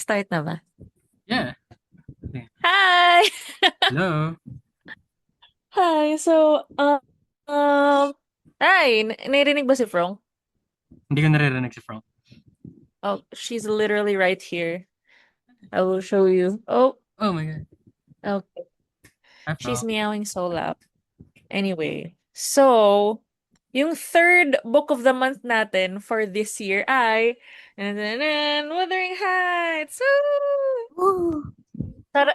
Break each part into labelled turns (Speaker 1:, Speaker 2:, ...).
Speaker 1: Start na ba?
Speaker 2: Yeah. Okay.
Speaker 1: Hi!
Speaker 2: Hello.
Speaker 1: Hi! Um, hi! Narinig ba si Frong?
Speaker 2: Hindi ko naririnig si Frank.
Speaker 1: Oh, she's literally right here. I will show you. Oh,
Speaker 2: Oh my God.
Speaker 1: okay.
Speaker 2: Hi,
Speaker 1: She's
Speaker 2: Frank.
Speaker 1: meowing so loud. Anyway, so, yung third book of the month natin for this year ay Wuthering Heights! Woo!
Speaker 2: Woo!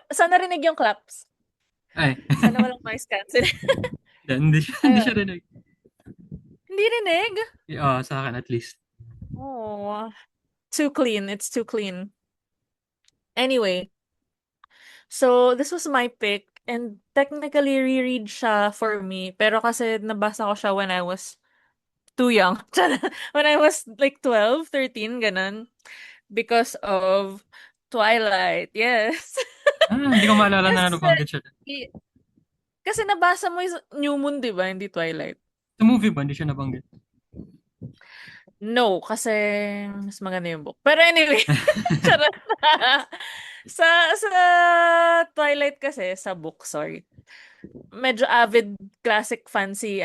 Speaker 1: Saan narinig yung claps?
Speaker 2: Ay.
Speaker 1: Sana walang noise cancel.
Speaker 2: Hindi siya
Speaker 1: Ayun.
Speaker 2: rinig.
Speaker 1: Hindi rinig?
Speaker 2: Oo, sa akin at least.
Speaker 1: Oh, too clean. It's too clean. Anyway, so this was my pick and technically reread siya for me. Pero kasi nabasa ko siya when I was too young. When I was like 12, 13, ganun. Because of Twilight. Yes.
Speaker 2: Hindi ko maalala na
Speaker 1: Kasi,
Speaker 2: nabanggit siya.
Speaker 1: kasi nabasa mo yung New Moon, di ba? Hindi Twilight.
Speaker 2: Sa movie ba, hindi siya nabanggit?
Speaker 1: No, kasi mas maganda yung book. Pero anyway, charot. Sa sa Twilight kasi, sa book, sorry. Medyo avid classic fan si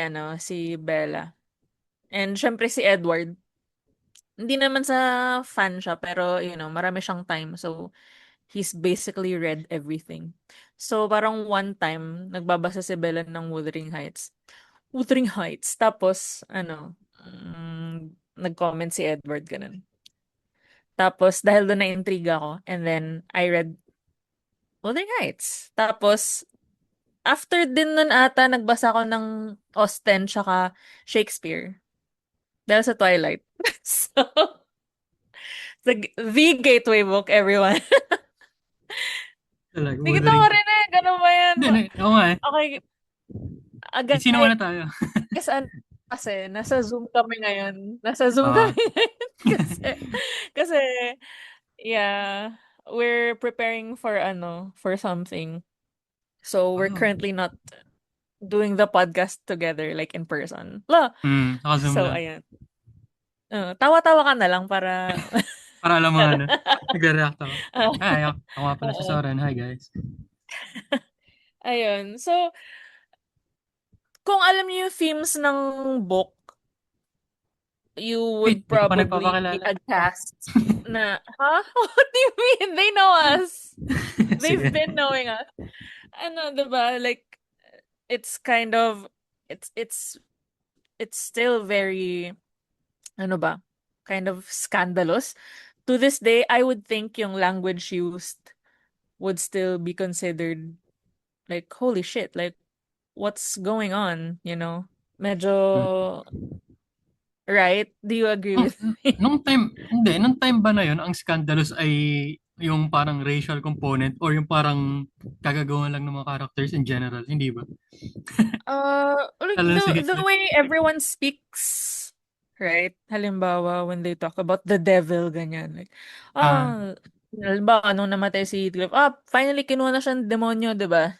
Speaker 1: Bella. And syempre si Edward. Hindi naman sa fan siya, pero marami siyang time. So, he's basically read everything. So, parang one time, nagbabasa si Bella ng Wuthering Heights. Wuthering Heights. Tapos, nag-comment si Edward, ganun. Tapos, dahil doon na-intriga ko, and then, I read Wuthering Heights. Tapos, after din nun ata, nagbasa ko ng Austen tsaka Shakespeare. Dahil sa Twilight. So, the gateway book, everyone.
Speaker 2: Talaga,
Speaker 1: Hindi kita
Speaker 2: Wuthering Heights.
Speaker 1: marinig. Ano ba yan?
Speaker 2: Hindi, oo nga eh.
Speaker 1: Okay,
Speaker 2: Sino muna
Speaker 1: guys,
Speaker 2: tayo?
Speaker 1: kasi nasa Zoom kami ngayon. Nasa Zoom
Speaker 2: Oo.
Speaker 1: kami ngayon. Kasi, yeah, we're preparing for for something. So, we're
Speaker 2: Oh.
Speaker 1: currently not doing the podcast together, like in person. La!
Speaker 2: Naka-zoom
Speaker 1: So,
Speaker 2: lang.
Speaker 1: ayan. Tawa-tawa ka na lang para...
Speaker 2: Para alam mo
Speaker 1: Charot.
Speaker 2: ano. Nagre-react ako. Hi, ako nga pala si
Speaker 1: Oo.
Speaker 2: Soren. Hi, guys.
Speaker 1: Ayun. So, kung alam niyo yung themes ng book, you
Speaker 2: Wait,
Speaker 1: would
Speaker 2: di ko pa
Speaker 1: probably
Speaker 2: nagpapakilala.
Speaker 1: guess na, huh? What do you mean? They know us. They've
Speaker 2: Sige.
Speaker 1: been knowing us. Ano, diba? Like, it's kind of, it's, it's, it's still very, ano ba? Kind of scandalous. To this day, I would think yung language used would still be considered like, holy shit, like, what's going on, Medyo, right? Do you agree
Speaker 2: Nung,
Speaker 1: with me?
Speaker 2: nung time, hindi, nung time ba na yun, ang scandalous ay yung parang racial component or yung parang kagagawa lang ng mga characters in general, hindi ba?
Speaker 1: Like
Speaker 2: Lalo na si
Speaker 1: the
Speaker 2: Heathcliff.
Speaker 1: way everyone speaks, right? Halimbawa, when they talk about the devil, ganyan. Like,
Speaker 2: Ah,
Speaker 1: halimbawa, nung namatay si Heathcliff, finally kinuha na siyang demonyo, di ba?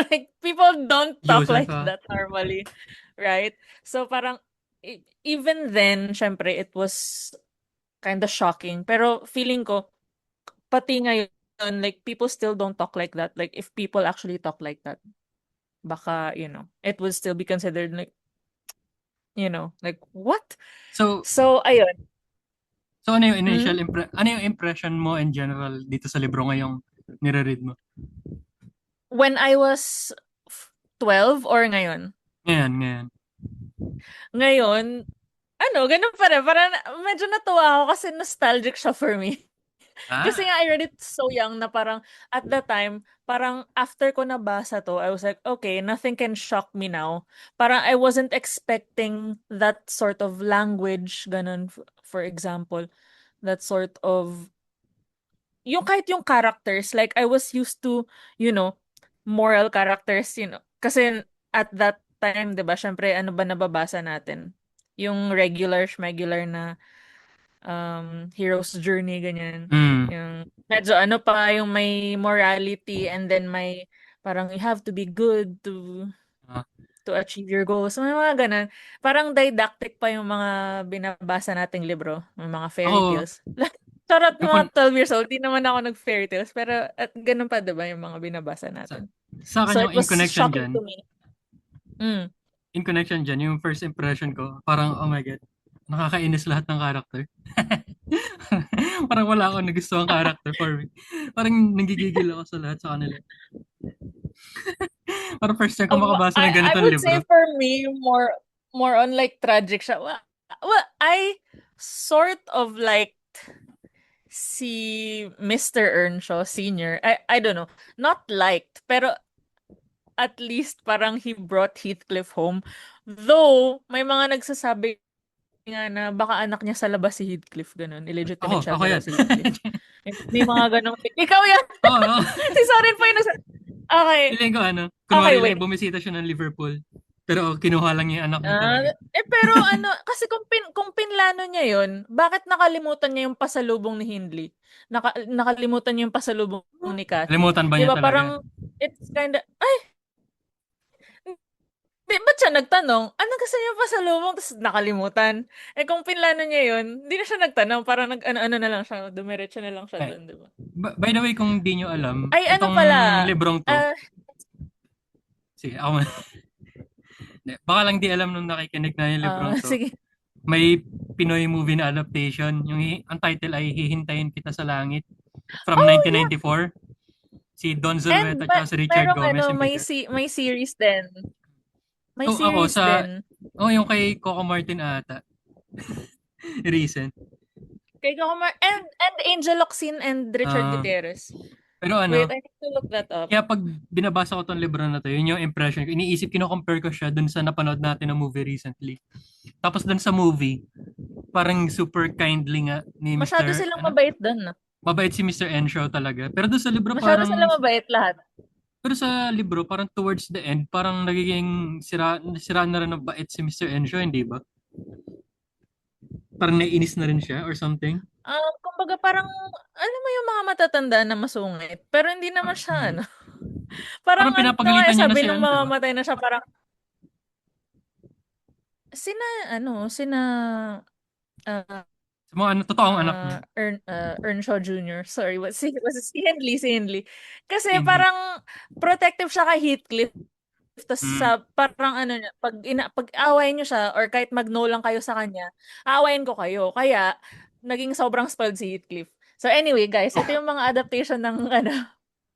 Speaker 1: Like, people don't talk
Speaker 2: Joseph,
Speaker 1: like
Speaker 2: ah.
Speaker 1: that normally, right? So, parang, even then, syempre, it was kind of shocking. Pero feeling ko, pati ngayon, like, people still don't talk like that. Like, if people actually talk like that, baka, it would still be considered like, like, what?
Speaker 2: So,
Speaker 1: So, ayun.
Speaker 2: so ano yung
Speaker 1: Mm,
Speaker 2: ano yung impression mo in general dito sa libro ngayong nire-read mo?
Speaker 1: when I was 12 or ngayon?
Speaker 2: Ngayon, ngayon.
Speaker 1: Ngayon, ganun pa rin. Parang medyo natuwa ako kasi nostalgic siya for me. Kasi
Speaker 2: Ah,
Speaker 1: nga, I read it so young na parang, at the time, parang after ko nabasa to, I was like, okay, nothing can shock me now. Parang I wasn't expecting that sort of language, ganun, for example, that sort of yung kahit yung characters, like I was used to, you know, moral characters, kasi at that time, 'di ba, syempre ano ba nababasa natin? Yung regular schmegular na hero's journey ganyan.
Speaker 2: mm.
Speaker 1: Yung medyo ano pa yung may morality and then may parang you have to be good
Speaker 2: Ah,
Speaker 1: to achieve your goals. May mga ganun. Parang didactic pa yung mga binabasa nating libro, yung mga fairy
Speaker 2: ako,
Speaker 1: tales. Charot,
Speaker 2: Yung
Speaker 1: mga 12 years old, di naman ako nag-fairy tales. Pero at ganun pa, diba, yung mga binabasa
Speaker 2: sa,
Speaker 1: natin.
Speaker 2: sa
Speaker 1: So
Speaker 2: akin
Speaker 1: it
Speaker 2: yung
Speaker 1: was shocking to me. Mm.
Speaker 2: in connection dyan, yung first impression ko, parang, oh my God, nakakainis lahat ng character. Parang wala akong nagustuhan character for me. Parang nanggigigil ako sa lahat sa kanila. Parang first time ko makabasa ng
Speaker 1: I
Speaker 2: ganitong
Speaker 1: would
Speaker 2: libro.
Speaker 1: say for me, more on like tragic siya. Well, I sort of like si Mr. Earnshaw Sr. I don't know. Not liked, pero at least parang he brought Heathcliff home. Though, may mga nagsasabi nga na baka anak niya sa labas si Heathcliff, ganun. Illegitimate
Speaker 2: Ako
Speaker 1: child niya daw
Speaker 2: yan.
Speaker 1: si Heathcliff. May mga ganong... Ikaw yan!
Speaker 2: Oo.
Speaker 1: Si Soren po yung Okay.
Speaker 2: Feeling ko
Speaker 1: Okay,
Speaker 2: kunwari lang
Speaker 1: wait.
Speaker 2: bumisita siya ng Liverpool. Pero kinuha lang niya yung anak niya
Speaker 1: Ah,
Speaker 2: talaga.
Speaker 1: pero kasi kung pinlano niya yon, bakit nakalimutan niya yung pasalubong ni Hindley? Nakalimutan niya yung pasalubong ni Kathy.
Speaker 2: Kalimutan ba
Speaker 1: 'Di
Speaker 2: niya
Speaker 1: ba
Speaker 2: talaga?
Speaker 1: parang it's kinda, ay, di ba't siya nagtanong? Ano gusto niyo pasalubong? Tapos nakalimutan. Eh kung pinlano niya yon, hindi na siya nagtanong. Parang nag-ano na lang siya. Dumiretso na lang siya
Speaker 2: Eh,
Speaker 1: doon, di ba?
Speaker 2: by the way, kung di nyo alam,
Speaker 1: Ay, ano
Speaker 2: itong
Speaker 1: pala?
Speaker 2: librong to,
Speaker 1: Ah,
Speaker 2: sige, ako baka lang di alam nung nakikinig na yung librong to,
Speaker 1: sige.
Speaker 2: may Pinoy movie na adaptation. Ang title ay Hihintayin Kita sa Langit from
Speaker 1: Oh, yeah.
Speaker 2: 1994. Si Don Zulueta at si Richard
Speaker 1: Merong
Speaker 2: Gomez yung bida.
Speaker 1: may series din. May
Speaker 2: So ako
Speaker 1: series din.
Speaker 2: yung kay Coco Martin ata. Recent.
Speaker 1: Kay Gomar and Angel Locsin and Richard
Speaker 2: Ah,
Speaker 1: Gutierrez.
Speaker 2: pero
Speaker 1: Wait, I need to look that up.
Speaker 2: kaya pag binabasa ko tong libro na to, yun yung impression ko. Iniisip, kino-compare ko siya dun sa napanood natin na movie recently. Tapos dun sa movie, parang super kindly nga ni
Speaker 1: Masyado
Speaker 2: Mr.
Speaker 1: silang mabait doon, no?
Speaker 2: Mabait si Mr. Enshaw talaga. Pero dun sa libro
Speaker 1: Masyado
Speaker 2: parang,
Speaker 1: silang mabait lahat.
Speaker 2: pero sa libro parang towards the end, parang nagiging sira na rin ng bait si Mr. Enshaw, hindi ba? Parang naiinis na rin siya or something.
Speaker 1: Kumbaga parang, alam mo yung mga matatanda na masungit, pero hindi naman siya,
Speaker 2: Mm.
Speaker 1: ano. Parang
Speaker 2: Parang
Speaker 1: ano nga,
Speaker 2: pinapagalitan niya na
Speaker 1: sabi
Speaker 2: sila,
Speaker 1: nung
Speaker 2: di ba?
Speaker 1: mamamatay na siya, parang, sina, sina, uh,
Speaker 2: Sa mga totoong anak niya.
Speaker 1: Earnshaw Jr. Sorry, was it si Henley, si Henley. Kasi
Speaker 2: Hindi.
Speaker 1: parang protective siya kay Heathcliff. Tapos
Speaker 2: Mm.
Speaker 1: sa parang niya, pag awayin niyo siya or kahit mag-no lang kayo sa kanya, aawayin ko kayo. Kaya naging sobrang spoiled si Heathcliff. So anyway, guys, ito yung mga adaptation ng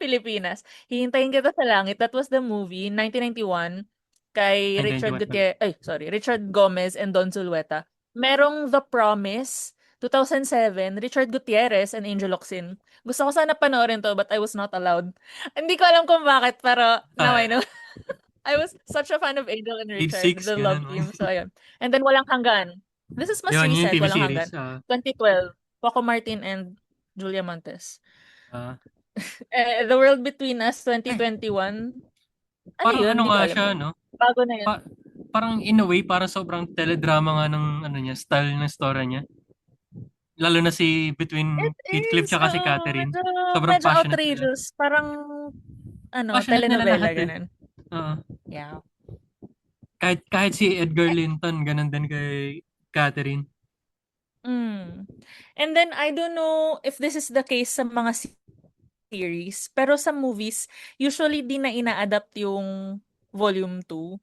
Speaker 1: Pilipinas. Hihintayin kita sa langit. That was the movie 1991 kay Richard
Speaker 2: 1991 pala.
Speaker 1: Gutierrez, sorry, Richard Gomez and Don Zulueta. Merong The Promise 2007, Richard Gutierrez and Angel Locsin. Gusto ko sana panoorin to but I was not allowed. Hindi ko alam kung bakit pero now I
Speaker 2: Ah,
Speaker 1: know. I was such a fan of Angel and
Speaker 2: Age
Speaker 1: Richard,
Speaker 2: 6,
Speaker 1: the love
Speaker 2: ganun. Oh.
Speaker 1: team. So, ayun. And then, Walang Hanggan. This is mas
Speaker 2: Yun, yung
Speaker 1: recent,
Speaker 2: TV
Speaker 1: Walang
Speaker 2: series.
Speaker 1: Hanggan. 2012. Coco Martin and Julia Montes.
Speaker 2: Ah,
Speaker 1: The World Between Us,
Speaker 2: eh,
Speaker 1: 2021. Ano
Speaker 2: parang
Speaker 1: yun?
Speaker 2: ano
Speaker 1: Hindi ko
Speaker 2: nga
Speaker 1: alam
Speaker 2: siya,
Speaker 1: yun.
Speaker 2: no?
Speaker 1: Bago na yun.
Speaker 2: Parang in a way, parang sobrang teledrama nga ng ano niya, style ng story niya. Lalo na si between
Speaker 1: It
Speaker 2: Heathcliff
Speaker 1: is,
Speaker 2: tsaka si Catherine.
Speaker 1: medyo,
Speaker 2: Sobrang
Speaker 1: medyo
Speaker 2: passionate nila.
Speaker 1: outrageous. Parang,
Speaker 2: Passionate nila
Speaker 1: telenovela,
Speaker 2: lahat eh.
Speaker 1: ganun.
Speaker 2: Oo.
Speaker 1: Yeah.
Speaker 2: Kahit si Edgar Linton, ganun din kay Catherine.
Speaker 1: Mm. And then, I don't know if this is the case sa mga series, pero sa movies, usually di na ina-adapt yung volume 2.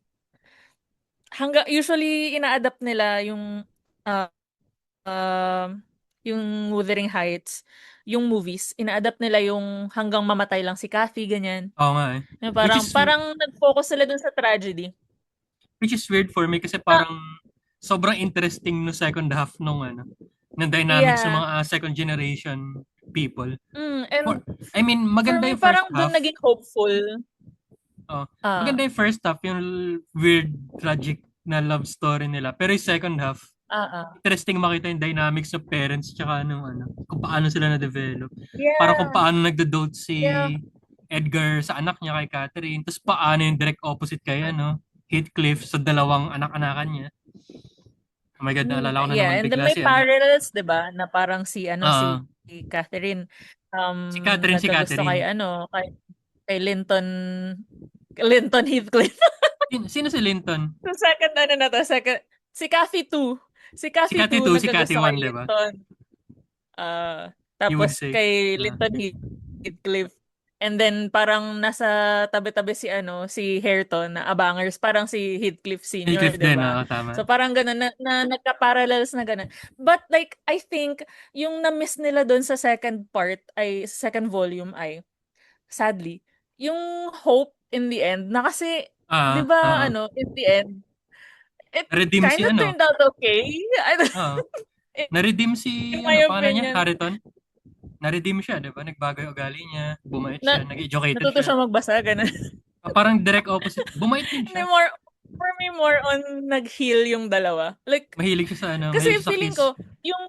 Speaker 1: Usually ina-adapt nila uh, uh, yung Wuthering Heights, yung movies, ina-adapt nila yung hanggang mamatay lang si Kathy, ganyan.
Speaker 2: Oo nga eh.
Speaker 1: Yung
Speaker 2: Which
Speaker 1: parang
Speaker 2: is
Speaker 1: parang nag-focus sila dun sa tragedy.
Speaker 2: which is weird for me kasi
Speaker 1: Ah,
Speaker 2: parang sobrang interesting no second half nung ng dynamics ng
Speaker 1: yeah.
Speaker 2: mga second generation people.
Speaker 1: And
Speaker 2: Or, I mean,
Speaker 1: for
Speaker 2: maganda
Speaker 1: me,
Speaker 2: yung first
Speaker 1: parang dun
Speaker 2: half.
Speaker 1: naging hopeful.
Speaker 2: Oh, maganda
Speaker 1: Ah,
Speaker 2: yung first half, yung weird, tragic na love story nila. Pero yung second half,
Speaker 1: ah.
Speaker 2: interesting makita yung dynamics ng parents tsaka kung paano sila na-develop. Parang kung
Speaker 1: Yeah.
Speaker 2: paano nagdo-dote si
Speaker 1: Yeah.
Speaker 2: Edgar sa anak niya kay Catherine, tapos paano yung direct opposite kay Heathcliff sa dalawang anak-anakan niya. Oh my God, naalala ko na
Speaker 1: Yeah,
Speaker 2: naman
Speaker 1: and then
Speaker 2: bigla
Speaker 1: may
Speaker 2: si
Speaker 1: parallels, 'di ba? Na parang
Speaker 2: Ah,
Speaker 1: si Catherine
Speaker 2: si
Speaker 1: nagkagusto kay
Speaker 2: Catherine.
Speaker 1: kay Linton Heathcliff.
Speaker 2: Sino si Linton?
Speaker 1: So second na to, second si Kathy 2. Si
Speaker 2: Si
Speaker 1: Kathy
Speaker 2: Cathy
Speaker 1: 2
Speaker 2: 2, si Cathy
Speaker 1: nagkagusto kay
Speaker 2: 1, di ba?
Speaker 1: Linton.
Speaker 2: You would
Speaker 1: Tapos
Speaker 2: say.
Speaker 1: kay
Speaker 2: Ah,
Speaker 1: Linton Heathcliff. And then parang nasa tabi-tabi si si Hareton na abangers, parang si Heathcliff Senior,
Speaker 2: Cliff
Speaker 1: 'di
Speaker 2: din,
Speaker 1: ba?
Speaker 2: oo, tama.
Speaker 1: So parang ganun na nagka-parallels na ganun. But like I think yung na-miss nila doon sa second part ay second volume ay sadly yung hope in the end na kasi 'di ba
Speaker 2: Oo.
Speaker 1: in the end it
Speaker 2: Na-redeem si
Speaker 1: kind of
Speaker 2: ano,
Speaker 1: turned out okay.
Speaker 2: oo. Na-redeem si,
Speaker 1: In my
Speaker 2: ano, pangalan niya,
Speaker 1: opinion.
Speaker 2: Hariton. Na-redeem siya, di ba? Nagbago yung ugali niya, bumait
Speaker 1: Na
Speaker 2: siya, nag-educated
Speaker 1: natuto
Speaker 2: siya.
Speaker 1: siya magbasa, gano'n.
Speaker 2: Parang direct opposite. Bumait din
Speaker 1: Hindi
Speaker 2: siya.
Speaker 1: for me more on nag-heal yung dalawa. Like,
Speaker 2: Mahilig
Speaker 1: kasi
Speaker 2: siya sa
Speaker 1: feeling
Speaker 2: kiss.
Speaker 1: ko, yung,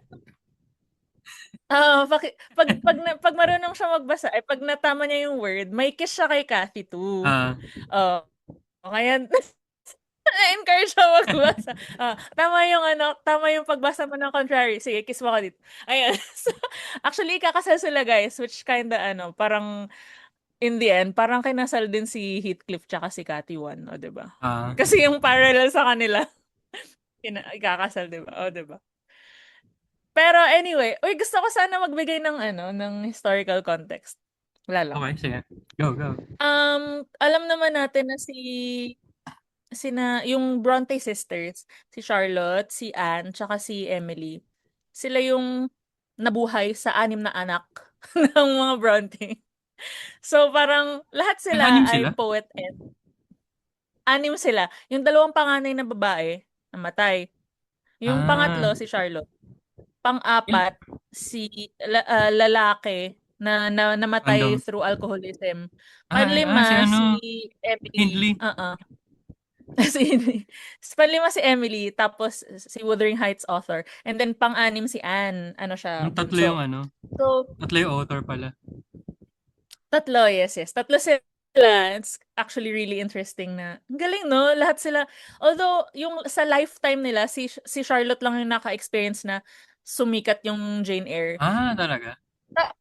Speaker 1: pag marunong siya magbasa, ay pag natama niya yung word, may kiss siya kay Kathy too.
Speaker 2: Ah,
Speaker 1: Oh, kaya, na-encourage siya magbasa. Tama yung pagbasa mo ng contrary. Sige, kiss mo ka dito. Ayan. So, actually, kakasal sila guys, which kinda, parang, in the end, parang kinasal din si Heathcliff tsaka si Cathy One, o, 'di ba?
Speaker 2: ah,
Speaker 1: Kasi yung parallel sa kanila, ikakasal, 'di ba? O, 'di ba? Pero anyway, uy, gusto ko sana magbigay ng ng historical context. Wala lang.
Speaker 2: okay, sige. Go, go.
Speaker 1: Alam naman natin na yung Bronte sisters, si Charlotte, si Anne, tsaka si Emily. Sila yung nabuhay sa anim na anak ng mga Bronte. So parang lahat
Speaker 2: May
Speaker 1: sila
Speaker 2: anim
Speaker 1: ay
Speaker 2: sila?
Speaker 1: poet and anim sila. Yung dalawang panganay na babae, namatay. Yung
Speaker 2: Ah,
Speaker 1: pangatlo, si Charlotte.
Speaker 2: il-
Speaker 1: Pang-apat, lalaki na namatay
Speaker 2: random.
Speaker 1: through alcoholism.
Speaker 2: Si
Speaker 1: Panlima, si
Speaker 2: ano,
Speaker 1: Emily.
Speaker 2: Hindley.
Speaker 1: Si, panlima si Emily, tapos si Wuthering Heights author. And then pang-anim si Anne, siya,
Speaker 2: Yung tatlo yung
Speaker 1: bunso.
Speaker 2: ano,
Speaker 1: So,
Speaker 2: tatlo yung author pala.
Speaker 1: tatlo, yes, yes. Tatlo sila. It's actually really interesting na. Ang galing, no? Lahat sila. Although, yung sa lifetime nila, si Charlotte lang yung naka-experience na sumikat yung Jane Eyre.
Speaker 2: Talaga?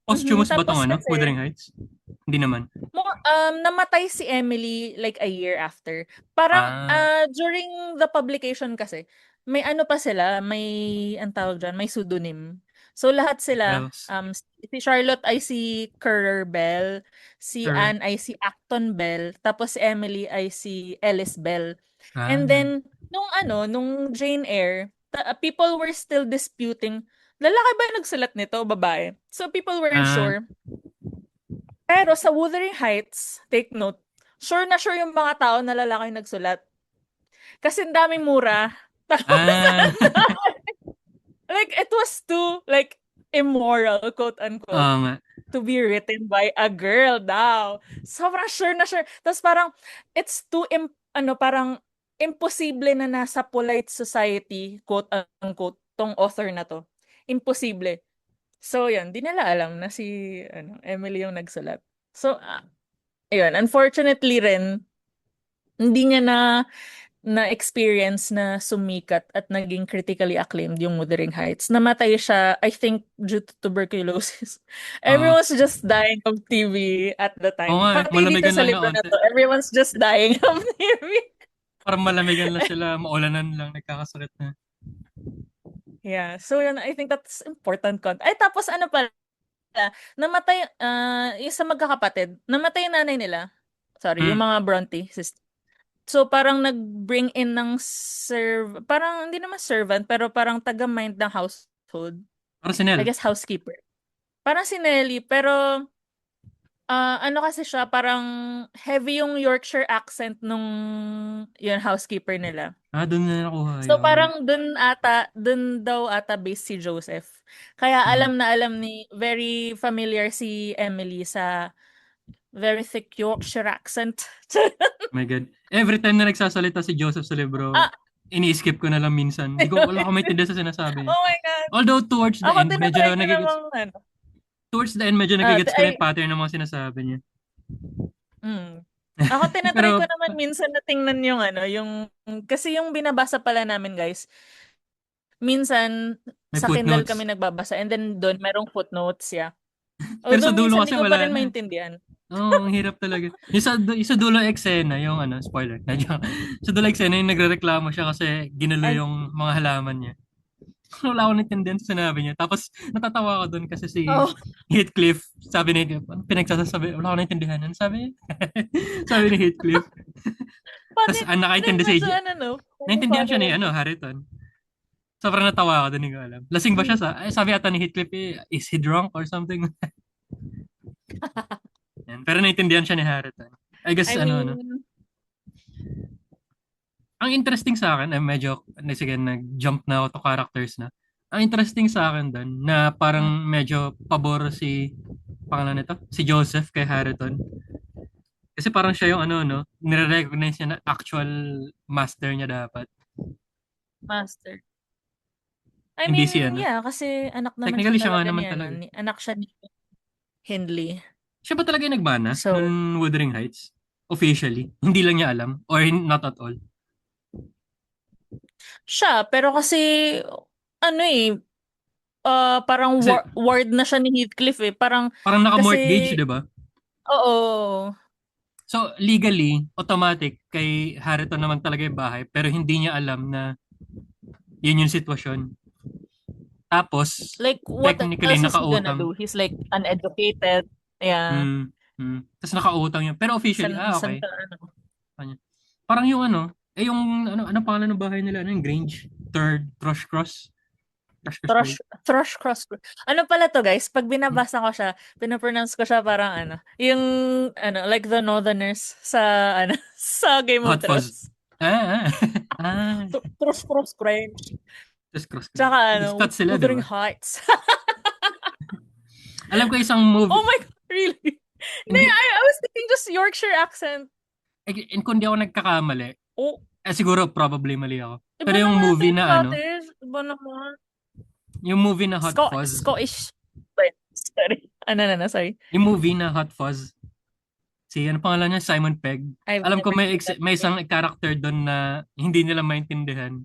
Speaker 2: Posthumous ba tong
Speaker 1: Tapos
Speaker 2: ano,
Speaker 1: kasi,
Speaker 2: Wuthering Heights? Hindi naman.
Speaker 1: namatay si Emily like a year after. Parang,
Speaker 2: Ah,
Speaker 1: during the publication kasi, may pa sila, ang tawag dyan, may pseudonym. So, lahat sila,
Speaker 2: Bells.
Speaker 1: si Charlotte ay si Currer Bell, si
Speaker 2: Sure.
Speaker 1: Anne ay si Acton Bell, tapos si Emily ay si Ellis Bell. And
Speaker 2: Ah,
Speaker 1: then, nung Jane Eyre, people were still disputing, lalaki ba yung nagsulat nito, o babae? So, people weren't
Speaker 2: ah,
Speaker 1: sure. Pero sa Wuthering Heights, take note, sure yung mga tao na lalaki yung nagsulat. Kasi ang daming mura. Tapos,
Speaker 2: ah,
Speaker 1: like, it was too, like, immoral, quote unquote,
Speaker 2: oo nga.
Speaker 1: to be written by a girl daw. Sobrang sure na sure. Tapos parang, it's too, parang, imposible na nasa polite society, quote unquote, tong author na to. Imposible. So, yun, di nila alam na si, Emily yung nagsulat. So, ayun, unfortunately rin, hindi niya na-experience na sumikat at naging critically acclaimed yung Wuthering Heights. Namatay siya, I think, due to tuberculosis.
Speaker 2: Oo.
Speaker 1: Everyone's just dying of TB at the
Speaker 2: Oo
Speaker 1: time.
Speaker 2: nga eh,
Speaker 1: Pati dito
Speaker 2: malamigan
Speaker 1: sa
Speaker 2: lang na
Speaker 1: libro na
Speaker 2: konti.
Speaker 1: to, everyone's just dying of TB.
Speaker 2: Parang malamigan lang sila, maulanan lang, nagkakasakit na.
Speaker 1: Yeah, so yun, I think that's important content. Ay, tapos pala, namatay, yung sa magkakapatid, namatay yung nanay nila. Sorry, yung
Speaker 2: Hmm.
Speaker 1: mga Bronte sisters. So parang nag-bring in ng parang hindi naman servant, pero parang taga-mind ng household.
Speaker 2: Parang si
Speaker 1: I
Speaker 2: Nell.
Speaker 1: guess housekeeper. Parang si Nelly, pero kasi siya, parang heavy yung Yorkshire accent nung yun housekeeper nila.
Speaker 2: Doon na nakuha
Speaker 1: So
Speaker 2: yun.
Speaker 1: parang dun daw ata based si Joseph. Kaya
Speaker 2: Hmm.
Speaker 1: alam na alam very familiar si Emily sa very thick Yorkshire accent.
Speaker 2: Oh my God. Every time na nagsasalita si Joseph sa libro,
Speaker 1: Ah,
Speaker 2: ini-skip ko na lang minsan. Wala ko maintindihan sa sinasabi niya.
Speaker 1: oh my God.
Speaker 2: Although towards the
Speaker 1: Ako,
Speaker 2: end,
Speaker 1: tinatry ko namang,
Speaker 2: nagigets ko na
Speaker 1: ay,
Speaker 2: yung pattern ng mga sinasabi niya.
Speaker 1: ako tinatry ko
Speaker 2: Pero
Speaker 1: naman minsan na tingnan yung kasi yung binabasa pala namin guys, minsan
Speaker 2: may
Speaker 1: sa Kindle
Speaker 2: footnotes.
Speaker 1: kami nagbabasa and then doon merong footnotes, yeah.
Speaker 2: Pero sa
Speaker 1: Although
Speaker 2: dulo
Speaker 1: minsan
Speaker 2: kasi
Speaker 1: di ko pa
Speaker 2: wala
Speaker 1: rin
Speaker 2: na.
Speaker 1: maintindihan.
Speaker 2: Ang hirap talaga. Yung sa dulo eksena, yung ano, spoiler. Sa dulo eksena, yung nagrereklamo siya kasi ginulo
Speaker 1: Ay,
Speaker 2: yung mga halaman niya. Wala akong naintindihan sa sinabi niya. Tapos natatawa ako doon kasi si
Speaker 1: Oh,
Speaker 2: Heathcliff, sabi ni Heathcliff, ano pinagsasabi, wala akong naintindihan. Ano sabi niya? Sabi ni Heathcliff.
Speaker 1: paano
Speaker 2: Tapos
Speaker 1: yun?
Speaker 2: nakaintindi si
Speaker 1: Medyo ano, no? Medyo
Speaker 2: naintindihan siya
Speaker 1: funny
Speaker 2: ni
Speaker 1: lang yun.
Speaker 2: Harriton. Sobrang natawa ako doon, hindi ko alam. Lasing ba siya
Speaker 1: Mm.
Speaker 2: sabi ata ni Heathcliff, is he drunk or something? Yan. Pero naintindihan siya ni Harriton. I guess,
Speaker 1: I
Speaker 2: ano,
Speaker 1: mean,
Speaker 2: ang interesting sa akin, medyo, sige, nag-jump na ako to characters na. Ang interesting sa akin doon, na
Speaker 1: mm,
Speaker 2: parang medyo pabor si, pangalan nito, si Joseph kay Harriton. Kasi parang siya yung ano, no, nire-recognize niya na actual master niya dapat.
Speaker 1: master. I
Speaker 2: Hindi si
Speaker 1: mean,
Speaker 2: ano.
Speaker 1: yeah, kasi anak naman siya
Speaker 2: Technically, siya nga
Speaker 1: talaga
Speaker 2: naman
Speaker 1: ni, ano,
Speaker 2: talaga.
Speaker 1: anak siya ni Hindley.
Speaker 2: Siya ba talaga yung nagmana
Speaker 1: So,
Speaker 2: nung Wuthering Heights? Officially. Hindi lang niya alam. Or not at all.
Speaker 1: siya, pero kasi, ano eh, parang
Speaker 2: Kasi
Speaker 1: ward na siya ni Heathcliff eh. Parang,
Speaker 2: parang
Speaker 1: kasi,
Speaker 2: naka-mortgage, di ba?
Speaker 1: oo,
Speaker 2: So, legally, automatic, kay Harriton naman talaga yung bahay, pero hindi niya alam na yun yung sitwasyon. Tapos,
Speaker 1: like, what
Speaker 2: technically,
Speaker 1: else is he gonna
Speaker 2: nakautang.
Speaker 1: do? He's like uneducated. Yeah.
Speaker 2: Tapos nakautang yun. Pero officially,
Speaker 1: San
Speaker 2: okay.
Speaker 1: ka, ano?
Speaker 2: Kanya. Parang yung ano, yung, ano pangalan ng bahay nila? Ano yung Grange? Third, Thrush Cross? Thrush Cross Road?
Speaker 1: Thrush cross. Ano pala to, guys? Pag
Speaker 2: Hmm?
Speaker 1: binabasa ko siya, pinapronounce ko siya parang ano, yung, ano, like the Northerners sa, ano, sa Game of
Speaker 2: Hot Fuzz.
Speaker 1: Thrones.
Speaker 2: Ah, ah.
Speaker 1: Thrush cross French.
Speaker 2: Just cross Grange.
Speaker 1: Tsaka, ano,
Speaker 2: Scots sila, di
Speaker 1: Wuthering
Speaker 2: ba?
Speaker 1: Heights.
Speaker 2: Alam ko isang movie,
Speaker 1: Oh my God, really? Hindi,
Speaker 2: hindi,
Speaker 1: I was thinking just Yorkshire accent.
Speaker 2: kung di ako nagkakamali,
Speaker 1: Oh,
Speaker 2: siguro probably mali ako. Pero
Speaker 1: iba
Speaker 2: yung
Speaker 1: naman ata
Speaker 2: movie
Speaker 1: yung
Speaker 2: na ano,
Speaker 1: Scottish. Iba naman.
Speaker 2: yung movie na Hot Fuzz,
Speaker 1: Scottish. Wait, sorry. Ano na, sorry.
Speaker 2: yung movie na Hot Fuzz, si ano pangalan niya, Simon Pegg.
Speaker 1: I've
Speaker 2: Alam ko
Speaker 1: never seen that
Speaker 2: may
Speaker 1: movie.
Speaker 2: isang character doon na hindi nila maintindihan.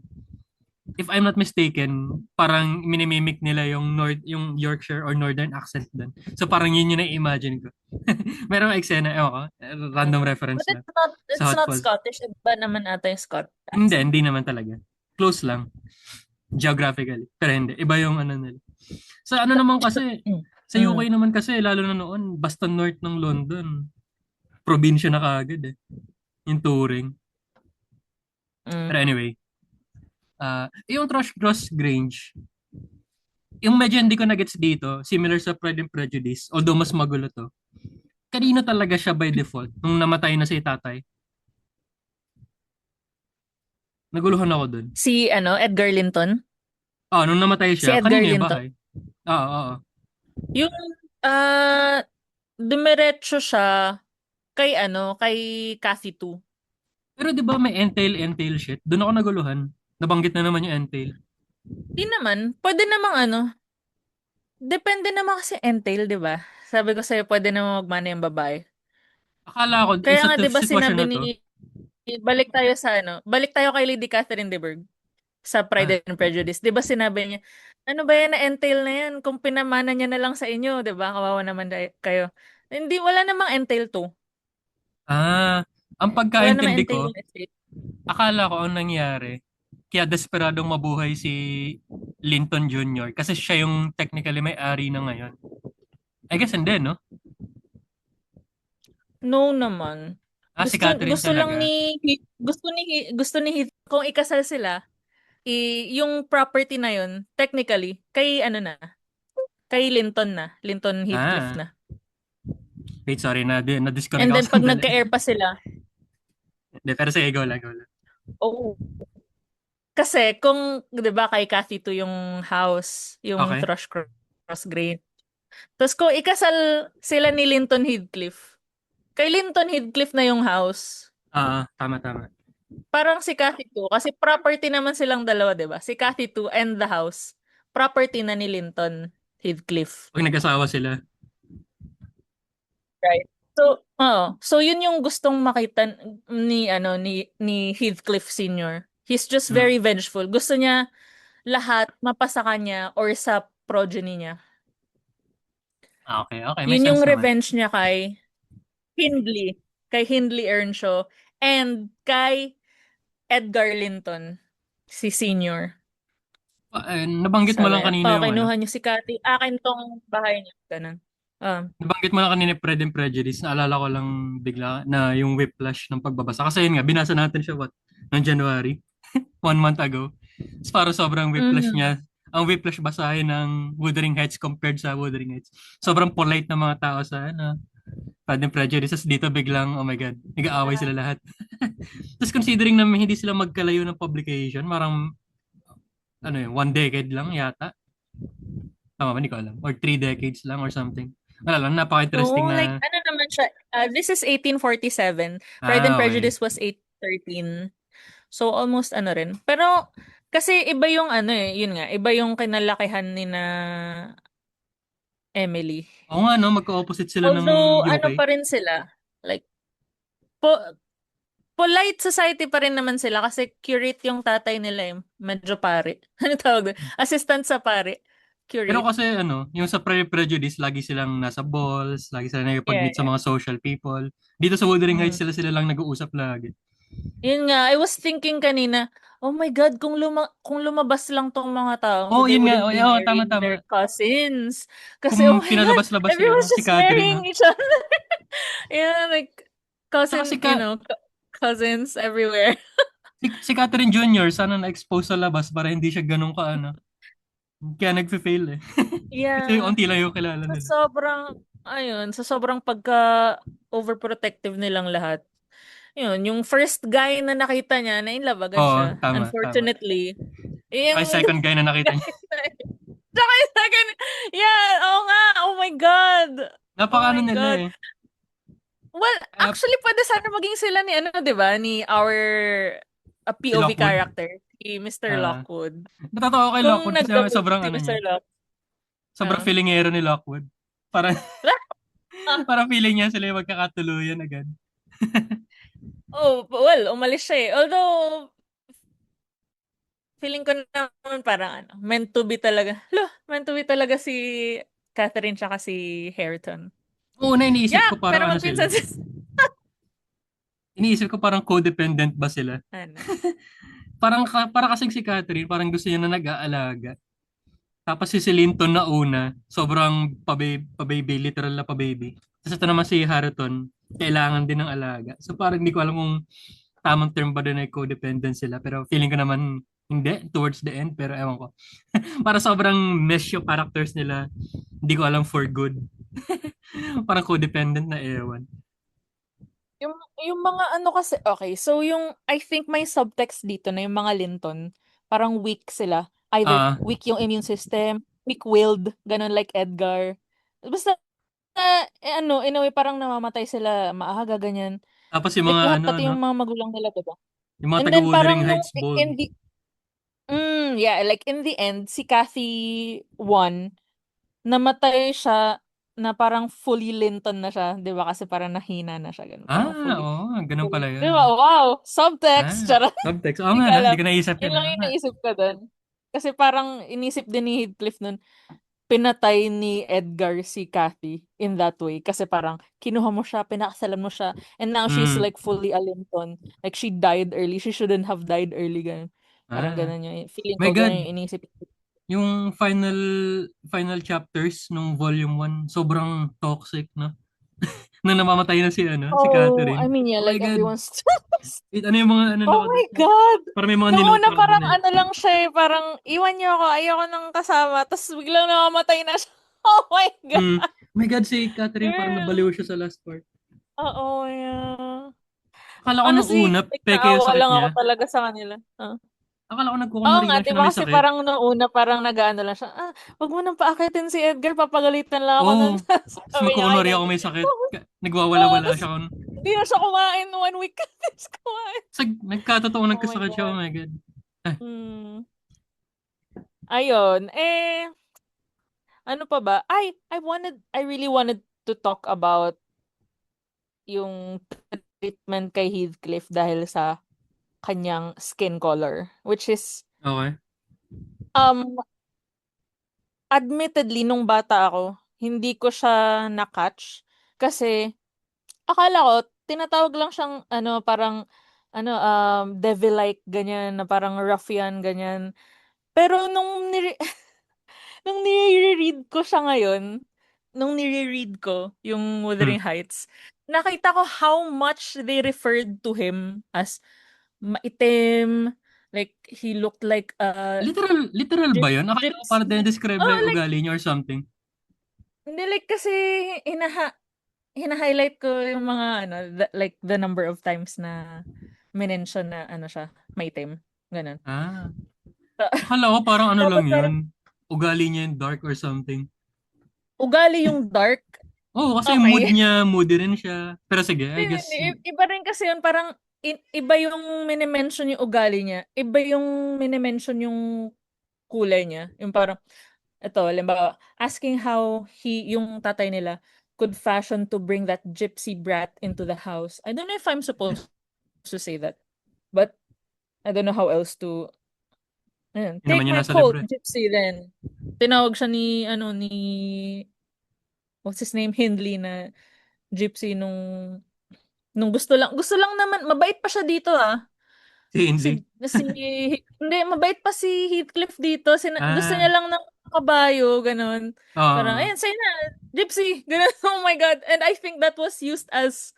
Speaker 2: If I'm not mistaken, parang minimimic nila yung yung Yorkshire or Northern accent doon. So parang yun yung na-imagine ko. Merong eksena, ewan ko, random
Speaker 1: But
Speaker 2: reference lang sa
Speaker 1: it's
Speaker 2: Hot
Speaker 1: not
Speaker 2: Fuzz.
Speaker 1: Scottish. Iba naman ata yung Scott
Speaker 2: Hindi,
Speaker 1: accent.
Speaker 2: hindi naman talaga. Close lang, geographically. Pero hindi, iba yung ano nila. Sa ano naman kasi,
Speaker 1: Mm.
Speaker 2: sa UK
Speaker 1: Mm.
Speaker 2: naman kasi, lalo na noon, basta north ng London, probinsya na kaagad eh. Yung touring.
Speaker 1: Mm.
Speaker 2: Pero anyway, yung Thrushcross Grange, yung medyo hindi ko nagets dito, similar sa Pride and Prejudice, although mas magulo to. Kanino talaga siya by default nung namatay na si tatay? Naguluhan ako dun.
Speaker 1: Si ano, Edgar Linton.
Speaker 2: Nung namatay
Speaker 1: Si
Speaker 2: siya,
Speaker 1: Edgar
Speaker 2: kanino yung
Speaker 1: Linton.
Speaker 2: bahay? Oo, oo.
Speaker 1: Yung dumiretso siya kay ano, kay Kathy 2.
Speaker 2: Pero di ba may entail shit? Doon ako naguluhan. Nabanggit na naman yung entail.
Speaker 1: Di naman, pwede namang ano, depende naman kasi entail, di ba? Sabi ko sa'yo, pwede naman magmana yung babae.
Speaker 2: Akala ko,
Speaker 1: Kaya
Speaker 2: sa
Speaker 1: nga, di ba
Speaker 2: sitwasyon
Speaker 1: sinabi
Speaker 2: na
Speaker 1: ni,
Speaker 2: to,
Speaker 1: balik tayo sa ano, balik tayo kay Lady Catherine de Bourgh sa
Speaker 2: ah,
Speaker 1: Pride and Prejudice. Di ba sinabi niya, ano ba yan na entail na yan? Kung pinamana niya na lang sa inyo, di ba? Kawawa naman kayo. Hindi, wala namang entail to.
Speaker 2: ah, ang
Speaker 1: Wala namang
Speaker 2: pagkaintindi
Speaker 1: entail
Speaker 2: ko,
Speaker 1: yung estate.
Speaker 2: akala ko ang nangyari, kaya desperadong mabuhay si Linton Jr. kasi siya yung technically may-ari na ngayon. I guess hindi, no?
Speaker 1: No naman.
Speaker 2: Si
Speaker 1: Gusto
Speaker 2: Catherine talaga.
Speaker 1: gusto ni Heath kung ikasal sila, yung property na yun technically kay ano na, kay Linton na, Linton Heathcliff
Speaker 2: Ah,
Speaker 1: na.
Speaker 2: wait, sorry, na-disconnect
Speaker 1: And
Speaker 2: ako
Speaker 1: then pag
Speaker 2: sandali.
Speaker 1: nagka-air pa sila,
Speaker 2: Hindi, pero sige, go lang.
Speaker 1: oh, kasi kung 'di ba kay Kathy to yung house, yung
Speaker 2: Okay.
Speaker 1: Thrushcross Green. Tapos kung ikasal sila ni Linton Heathcliff, kay Linton Heathcliff na yung house.
Speaker 2: Tama.
Speaker 1: Parang si Kathy 2, kasi property naman silang dalawa, 'di ba? Si Kathy 2 and the house, property na ni Linton Heathcliff.
Speaker 2: Pag nag-asawa sila.
Speaker 1: Right. So, so yun yung gustong makita ni ano ni Heathcliff Senior. He's just
Speaker 2: Hmm.
Speaker 1: very vengeful. Gusto niya lahat mapasa kanya or sa progeny niya.
Speaker 2: Okay, may
Speaker 1: Yun yung
Speaker 2: sense naman.
Speaker 1: revenge niya Hindley, kay Hindley Earnshaw and kay Edgar Linton, si Senior.
Speaker 2: Nabanggit mo
Speaker 1: Sabi,
Speaker 2: lang kanina
Speaker 1: oh,
Speaker 2: yung ano.
Speaker 1: kinuha niyo si Cathy. Akin tong bahay niyo. Ganun.
Speaker 2: Nabanggit mo lang kanina yung Pride and Prejudice. Naalala ko lang bigla na yung whiplash ng pagbabasa. Kasi yun nga, binasa natin siya noong January, 1 month ago. Tapos parang sobrang whiplash
Speaker 1: Mhm.
Speaker 2: niya. Ang whiplash basahin ng Wuthering Heights compared sa Wuthering Heights. Sobrang polite ng mga tao sa Pride and Prejudice. Tapos dito biglang, oh my God, nag-aaway
Speaker 1: Yeah.
Speaker 2: sila lahat. Tapos considering na hindi sila magkalayo ng publication, parang, ano yun, 1 decade lang yata. Tama ba? Hindi ko alam. Or 3 decades lang or something. Wala lang, napaka-interesting
Speaker 1: No, like,
Speaker 2: na,
Speaker 1: ano naman siya, this is 1847. Pride and
Speaker 2: okay.
Speaker 1: Prejudice was 813. So, almost ano rin. Pero, kasi iba yung ano eh, yun nga, iba yung kinalakihan ni na Emily.
Speaker 2: Oo nga, no? Magka-opposite sila ng
Speaker 1: Although,
Speaker 2: UK.
Speaker 1: ano pa rin sila, like, po, polite society pa rin naman sila kasi curate yung tatay nila eh. Medyo pare. Ano tawag doon? Assistant sa pare.
Speaker 2: Pero
Speaker 1: Curate.
Speaker 2: kasi yung sa Prejudice, lagi silang nasa balls, lagi sila
Speaker 1: Yeah,
Speaker 2: nakipag-meet sa
Speaker 1: yeah.
Speaker 2: mga social people. Dito sa Wuthering Heights,
Speaker 1: Mm.
Speaker 2: sila lang nag-uusap lagi.
Speaker 1: Yun nga, I was thinking kanina, oh my God, kung lumabas lang tong mga taong to,
Speaker 2: Oo,
Speaker 1: they
Speaker 2: yun nga.
Speaker 1: wouldn't be
Speaker 2: Oo,
Speaker 1: marrying
Speaker 2: tama-tama.
Speaker 1: their cousins. Kasi, oh
Speaker 2: Kung
Speaker 1: my God,
Speaker 2: pinalabas-labas si,
Speaker 1: everyone's
Speaker 2: si
Speaker 1: just
Speaker 2: Catherine, no?
Speaker 1: marrying each other. Yeah, like,
Speaker 2: Tsaka
Speaker 1: cousin, cousins everywhere.
Speaker 2: si Catherine Jr., sana na-expose sa labas para hindi siya ganun ka, Kaya nag-fail eh. Kasi
Speaker 1: Yeah.
Speaker 2: unti lang yung kilala
Speaker 1: Sa
Speaker 2: nila.
Speaker 1: sobrang, ayun, sa sobrang pagka overprotective nilang lahat. Yun, yung first guy na nakita niya, na in love agad
Speaker 2: Oo,
Speaker 1: siya.
Speaker 2: tama.
Speaker 1: Unfortunately,
Speaker 2: Tsaka yung
Speaker 1: yung
Speaker 2: second guy na nakita niya.
Speaker 1: Tsaka yung second, yeah, oo nga, oh my God. Oh
Speaker 2: Napaka
Speaker 1: my
Speaker 2: nila
Speaker 1: God.
Speaker 2: eh.
Speaker 1: Well,
Speaker 2: Uh,
Speaker 1: actually, pwede sana maging sila ni, ano, di ba? Ni our
Speaker 2: si
Speaker 1: POV
Speaker 2: Lockwood.
Speaker 1: character, si Mr.
Speaker 2: Ah,
Speaker 1: Lockwood.
Speaker 2: natatawa ko kay
Speaker 1: Kung
Speaker 2: Lockwood kasi
Speaker 1: nagdabog
Speaker 2: sobrang
Speaker 1: si
Speaker 2: niya.
Speaker 1: Mr. Lock.
Speaker 2: Sobrang
Speaker 1: Ah.
Speaker 2: feelingero ni Lockwood. Parang,
Speaker 1: Ah.
Speaker 2: parang feeling niya sila yung magkakatuluyan agad.
Speaker 1: Oh, well, umalis siya eh. Although, feeling ko naman parang ano, meant to be talaga. Meant to be talaga si Catherine tsaka si Hareton.
Speaker 2: Una, iniisip
Speaker 1: Yeah,
Speaker 2: ko parang
Speaker 1: pero
Speaker 2: ano sila.
Speaker 1: magpinsan si...
Speaker 2: Iniisip ko parang codependent ba sila?
Speaker 1: Ano?
Speaker 2: Para kasing si Catherine, parang gusto niya na nag-aalaga. Tapos si Celinton na una, sobrang pa-baby, literal na pa-baby. Tapos ito naman si Harriton, kailangan din ng alaga. So parang hindi ko alam kung tamang term ba doon ay codependent sila. Pero feeling ko naman hindi, towards the end. Pero ewan ko. Para sobrang mesh yung characters nila. Hindi ko alam for good. Parang codependent na ewan.
Speaker 1: Yung, yung mga ano kasi, okay, so yung, I think may subtext dito na yung mga Linton, parang weak sila. Either
Speaker 2: Ah,
Speaker 1: weak yung immune system, weak-willed, ganun like Edgar. Basta, ano, in a way, parang namamatay sila maaga, ganyan.
Speaker 2: tapos yung
Speaker 1: Like
Speaker 2: mga
Speaker 1: lahat, pati yung mga magulang nila, diba?
Speaker 2: yung mga
Speaker 1: And
Speaker 2: taga
Speaker 1: then
Speaker 2: Wuthering
Speaker 1: parang nung,
Speaker 2: Heights Ball.
Speaker 1: in the, yeah, like in the end, si Kathy won, namatay siya na parang fully Linton na siya, 'di ba? Kasi parang nahina na siya, ganun. Parang fully.
Speaker 2: Oo, ganun pala
Speaker 1: Di
Speaker 2: yun.
Speaker 1: ba? Wow! Subtext!
Speaker 2: Ah,
Speaker 1: Charot.
Speaker 2: subtext. Oo
Speaker 1: Hindi
Speaker 2: nga
Speaker 1: ko
Speaker 2: na,
Speaker 1: alam.
Speaker 2: hindi ko naisip
Speaker 1: Yun
Speaker 2: yun.
Speaker 1: lang
Speaker 2: Oo
Speaker 1: yung
Speaker 2: nga.
Speaker 1: naisip ko doon. Kasi parang inisip din ni Heathcliff nun, pinatay ni Edgar si Kathy in that way. Kasi parang kinuha mo siya, pinakasalan mo siya, and now she's
Speaker 2: Mm.
Speaker 1: like fully a Linton. Like she died early. She shouldn't have died early. Ganun. Parang
Speaker 2: Ah,
Speaker 1: ganun yung feeling
Speaker 2: my
Speaker 1: ko. Ganun
Speaker 2: God.
Speaker 1: yung inisip.
Speaker 2: Yung final chapters nung volume 1 sobrang toxic, no? Nung namamatay na si
Speaker 1: Oh, I
Speaker 2: Catherine.
Speaker 1: mean, yeah,
Speaker 2: Oh my
Speaker 1: like
Speaker 2: God.
Speaker 1: everyone's...
Speaker 2: Wait, ano yung mga ano
Speaker 1: Oh my
Speaker 2: nakadata?
Speaker 1: God!
Speaker 2: Parang may mga
Speaker 1: Nung una
Speaker 2: nineutral
Speaker 1: parang
Speaker 2: doon eh.
Speaker 1: ano lang siya eh, parang iwan niyo ako, ayoko nang kasama, tapos biglang namamatay na siya. Oh my God!
Speaker 2: Mm. Oh my God, si Catherine parang nabaliw
Speaker 1: Girl!
Speaker 2: siya sa last part.
Speaker 1: Oo, yeah.
Speaker 2: Akala ko nung
Speaker 1: Honestly,
Speaker 2: una,
Speaker 1: like
Speaker 2: peke yung
Speaker 1: naawa
Speaker 2: sakit
Speaker 1: lang
Speaker 2: niya.
Speaker 1: ako talaga sa kanila.
Speaker 2: Akala ko
Speaker 1: Oo
Speaker 2: nagkukunwari
Speaker 1: nga,
Speaker 2: lang
Speaker 1: di
Speaker 2: siya na
Speaker 1: ba
Speaker 2: may
Speaker 1: kasi
Speaker 2: sakit.
Speaker 1: parang nung una, parang nag-ano lang siya, wag mo nang paakitin si Edgar, papagalitan lang ako nun.
Speaker 2: Oo. Tapos
Speaker 1: Sabi niya kay
Speaker 2: magkukunwari ako
Speaker 1: Ned.
Speaker 2: may sakit.
Speaker 1: Oo,
Speaker 2: Nagwawala-wala
Speaker 1: tapos
Speaker 2: siya.
Speaker 1: hindi na siya kumain 1 week. Tapos kumain.
Speaker 2: Nagkatotoo
Speaker 1: Oh my
Speaker 2: nagkasakit siya. Oh
Speaker 1: God.
Speaker 2: my God. Ah,
Speaker 1: Hmm. Ayun. Ano pa ba? I really wanted to talk about yung treatment kay Heathcliff dahil sa kanyang skin color. Which is,
Speaker 2: okay.
Speaker 1: um, admittedly, nung bata ako, hindi ko siya na-catch. Kasi, akala ko, tinatawag lang siyang, parang, devil-like, ganyan, na parang ruffian, ganyan. Pero nung nire-read ko siya ngayon, nung nire-read ko yung
Speaker 2: Hmm.
Speaker 1: Wuthering Heights, nakita ko how much they referred to him as maitim, like he looked like a
Speaker 2: Literal ba yun? Akala ko parang
Speaker 1: gypsy.
Speaker 2: describe
Speaker 1: Oh,
Speaker 2: lang yung
Speaker 1: like
Speaker 2: ugali niya or something.
Speaker 1: hindi like kasi hina-highlight ko yung mga ano, like the number of times na minention na ano siya, maitim. Ganun.
Speaker 2: Ah. Akala ko parang ano
Speaker 1: Tapos
Speaker 2: lang yun.
Speaker 1: parang
Speaker 2: Ugali niya yung dark or something.
Speaker 1: ugali yung dark.
Speaker 2: Oo, kasi yung mood
Speaker 1: Okay.
Speaker 2: niya, moody rin siya. Pero sige, I guess,
Speaker 1: Iba rin kasi yun, parang iba yung minimension yung ugali niya. Iba yung minimension yung kulay niya. Yung parang, ito, halimbawa, asking how yung tatay nila could fashion to bring that gypsy brat into the house. I don't know if I'm supposed to say that. But, I don't know how else to, ayun,
Speaker 2: yun
Speaker 1: take
Speaker 2: naman yung
Speaker 1: my
Speaker 2: nasa
Speaker 1: coat,
Speaker 2: libro eh.
Speaker 1: gypsy then. Tinawag siya ni what's his name, Hindley na gypsy nung gusto lang naman, mabait pa siya dito ah.
Speaker 2: Si Hindley.
Speaker 1: Si, hindi, mabait pa si Heathcliff dito. Gusto
Speaker 2: Ah,
Speaker 1: niya lang ng kabayo, ganun. Parang,
Speaker 2: oo.
Speaker 1: ayun, sa'yo na, gypsy, ganun. Oh my God. And I think that was used as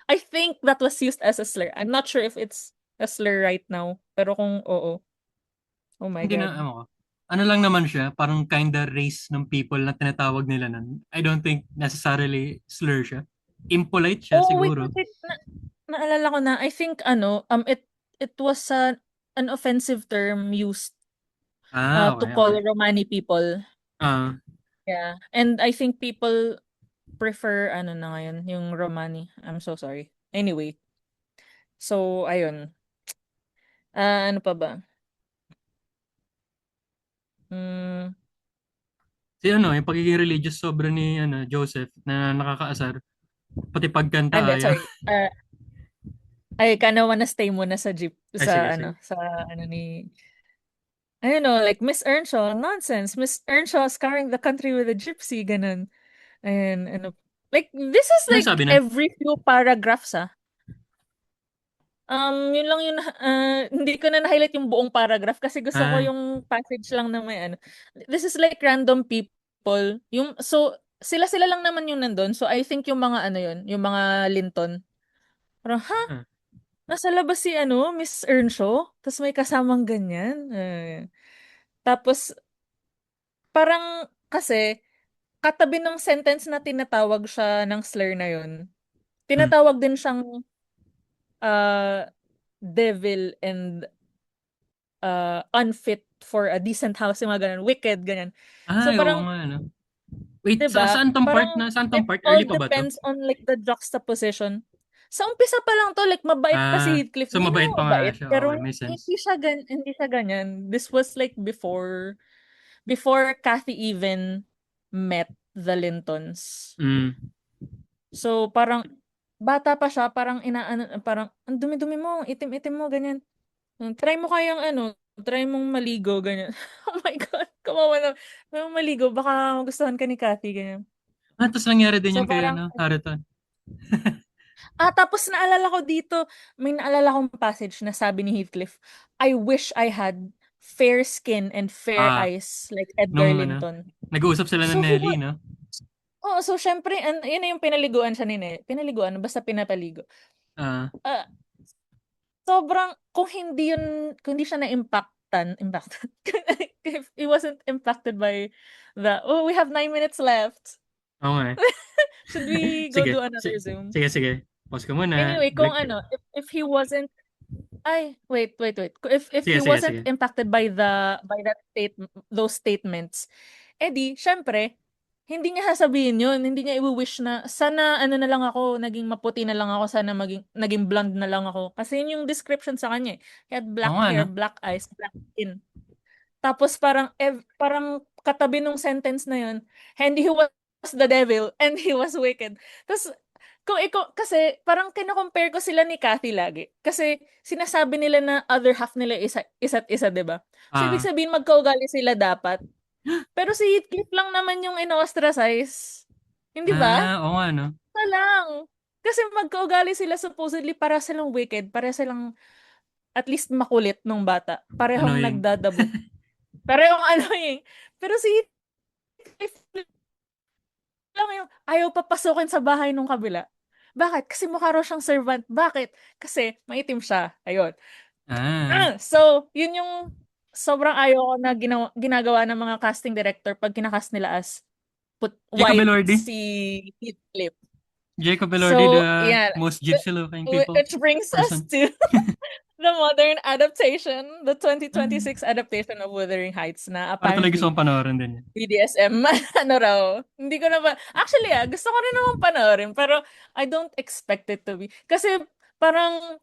Speaker 1: a slur. I'm not sure if it's a slur right now. Pero kung oo, oh my
Speaker 2: Hindi na,
Speaker 1: God.
Speaker 2: ano ko. Ano lang naman siya, parang kinda race ng people na tinatawag nila nun. I don't think necessarily slur siya. Impolite siya
Speaker 1: Oh, wait,
Speaker 2: siguro.
Speaker 1: wait, wait. Naalala ko na. I think, it was an offensive term used
Speaker 2: Ah,
Speaker 1: to
Speaker 2: okay,
Speaker 1: call
Speaker 2: okay.
Speaker 1: Romani people.
Speaker 2: Ah,
Speaker 1: Yeah. And I think people prefer ano na ngayon, yung Romani. I'm so sorry. Anyway, so ayun. Ano pa ba? Mm,
Speaker 2: si ano, yung pagiging religious sobra ni ano, Joseph na nakakaasar. Pati pagkanta
Speaker 1: hindi,
Speaker 2: ayaw.
Speaker 1: sorry. I kinda wanna stay muna sa jeep
Speaker 2: Ay, sige,
Speaker 1: sa
Speaker 2: sige.
Speaker 1: ano, sa ano ni I don't know, like Miss Earnshaw, nonsense. Miss Earnshaw scouring the country with a gypsy, ganun. And ano, like this is
Speaker 2: Ano
Speaker 1: like
Speaker 2: sabi nun?
Speaker 1: every few paragraphs ah. Yun lang yun, hindi ko na na-highlight yung buong paragraph kasi gusto ko
Speaker 2: Ah,
Speaker 1: yung passage lang na may ano. This is like random people. Sila-sila lang naman yung nandun. So, I think yung mga ano yun, yung mga Linton. Parang, ha?
Speaker 2: ah.
Speaker 1: Nasa labas si ano, Miss Earnshaw? Tapos may kasamang ganyan? Tapos, parang, kasi, katabi ng sentence na tinatawag siya ng slur na yun,
Speaker 2: Hmm.
Speaker 1: tinatawag din siyang uh, devil and unfit for a decent house, yung mga ganun, wicked, ganyan. So
Speaker 2: Ay, oo
Speaker 1: parang,
Speaker 2: nga, ano. Wait,
Speaker 1: 'di ba?
Speaker 2: saan tong part
Speaker 1: Parang
Speaker 2: na? Saan tong
Speaker 1: it
Speaker 2: part?
Speaker 1: all
Speaker 2: Early pa ba to?
Speaker 1: depends on like the juxtaposition. Sa umpisa pa lang to, like mabait pa si
Speaker 2: Ah,
Speaker 1: Heathcliff.
Speaker 2: so
Speaker 1: Hindi
Speaker 2: mabait
Speaker 1: naman
Speaker 2: pa nga
Speaker 1: mabait,
Speaker 2: siya.
Speaker 1: pero
Speaker 2: Okay, may sense.
Speaker 1: hindi siya ganyan. This was like before Kathy even met the Lintons.
Speaker 2: Mm.
Speaker 1: So parang bata pa siya, parang inaano, parang ang dumi-dumi mo, itim-itim mo, ganyan. Try mo kayang ano, try mong maligo, ganyan. Oh my God, kawawa na. Try mong maligo, baka magustuhan ka ni Kathy, ganyan.
Speaker 2: Ah, tapos nangyari din
Speaker 1: So
Speaker 2: yun kay
Speaker 1: parang,
Speaker 2: ano, Haruton.
Speaker 1: tapos naalala ko dito, may naalala kong passage na sabi ni Heathcliff, I wish I had fair skin and fair
Speaker 2: Ah,
Speaker 1: eyes like Edgar
Speaker 2: nung ano,
Speaker 1: Linton.
Speaker 2: nag-uusap sila ng
Speaker 1: So,
Speaker 2: Nelly, no?
Speaker 1: so syempre, yun na yung pinaliguan siya ni Pinaliguan, basta pinapaligo.
Speaker 2: Ah,
Speaker 1: Ah, sobrang, kung hindi siya impacted, if he wasn't impacted by we have 9 minutes left.
Speaker 2: oo nga eh.
Speaker 1: Should we go
Speaker 2: Sige,
Speaker 1: do another Zoom?
Speaker 2: sige, sige. Pause ko muna.
Speaker 1: Anyway, kung
Speaker 2: Break.
Speaker 1: ano, if he wasn't, wait. If
Speaker 2: Sige,
Speaker 1: he
Speaker 2: sige,
Speaker 1: wasn't
Speaker 2: sige.
Speaker 1: impacted by that those statements, edi, syempre, hindi niya sasabihin yun. Hindi niya i-wish na, sana ano na lang ako, naging maputi na lang ako, sana naging blonde na lang ako. Kasi yun yung description sa kanya eh. He had
Speaker 2: Oo
Speaker 1: black
Speaker 2: nga, no?
Speaker 1: hair, black eyes, black skin. Tapos parang katabi nung sentence na yun, and he was the devil, and he was wicked. Tapos, kung ikaw, kasi parang kino-compare ko sila ni Kathy lagi. Kasi sinasabi nila na other half nila isa't isa, 'di ba? So ibig
Speaker 2: Ah,
Speaker 1: sabihin magkaugali sila dapat. Pero si Heathcliff lang naman yung ino-ostracize. Hindi ba?
Speaker 2: oo nga, no?
Speaker 1: Wala lang. Kasi magkaugali sila supposedly para silang wicked, para silang at least makulit nung bata. Parehong
Speaker 2: Annoying.
Speaker 1: nagdadabog. Pero yung ano eh, pero si Heathcliff lang yung ayaw papasukin sa bahay nung kabila. Bakit? Kasi mukha raw siyang servant. Bakit? Kasi maitim siya. Ayun.
Speaker 2: Ah,
Speaker 1: So, yun yung sobrang ayaw ko na ginagawa ng mga casting director pag kinakast nila as put
Speaker 2: Jacob
Speaker 1: white
Speaker 2: Elordi.
Speaker 1: si Heathcliff.
Speaker 2: Jacob Elordi,
Speaker 1: So,
Speaker 2: the
Speaker 1: yeah.
Speaker 2: most gypsy looking people
Speaker 1: Which brings us
Speaker 2: person.
Speaker 1: to the modern adaptation, the
Speaker 2: Ah,
Speaker 1: 2026 adaptation of Wuthering Heights na
Speaker 2: para tuloy gusto
Speaker 1: apparently
Speaker 2: kong panoorin din yan.
Speaker 1: BDSM. Ano raw? Hindi ko na ba... Actually, gusto ko rin naman panoorin, pero I don't expect it to be. Kasi parang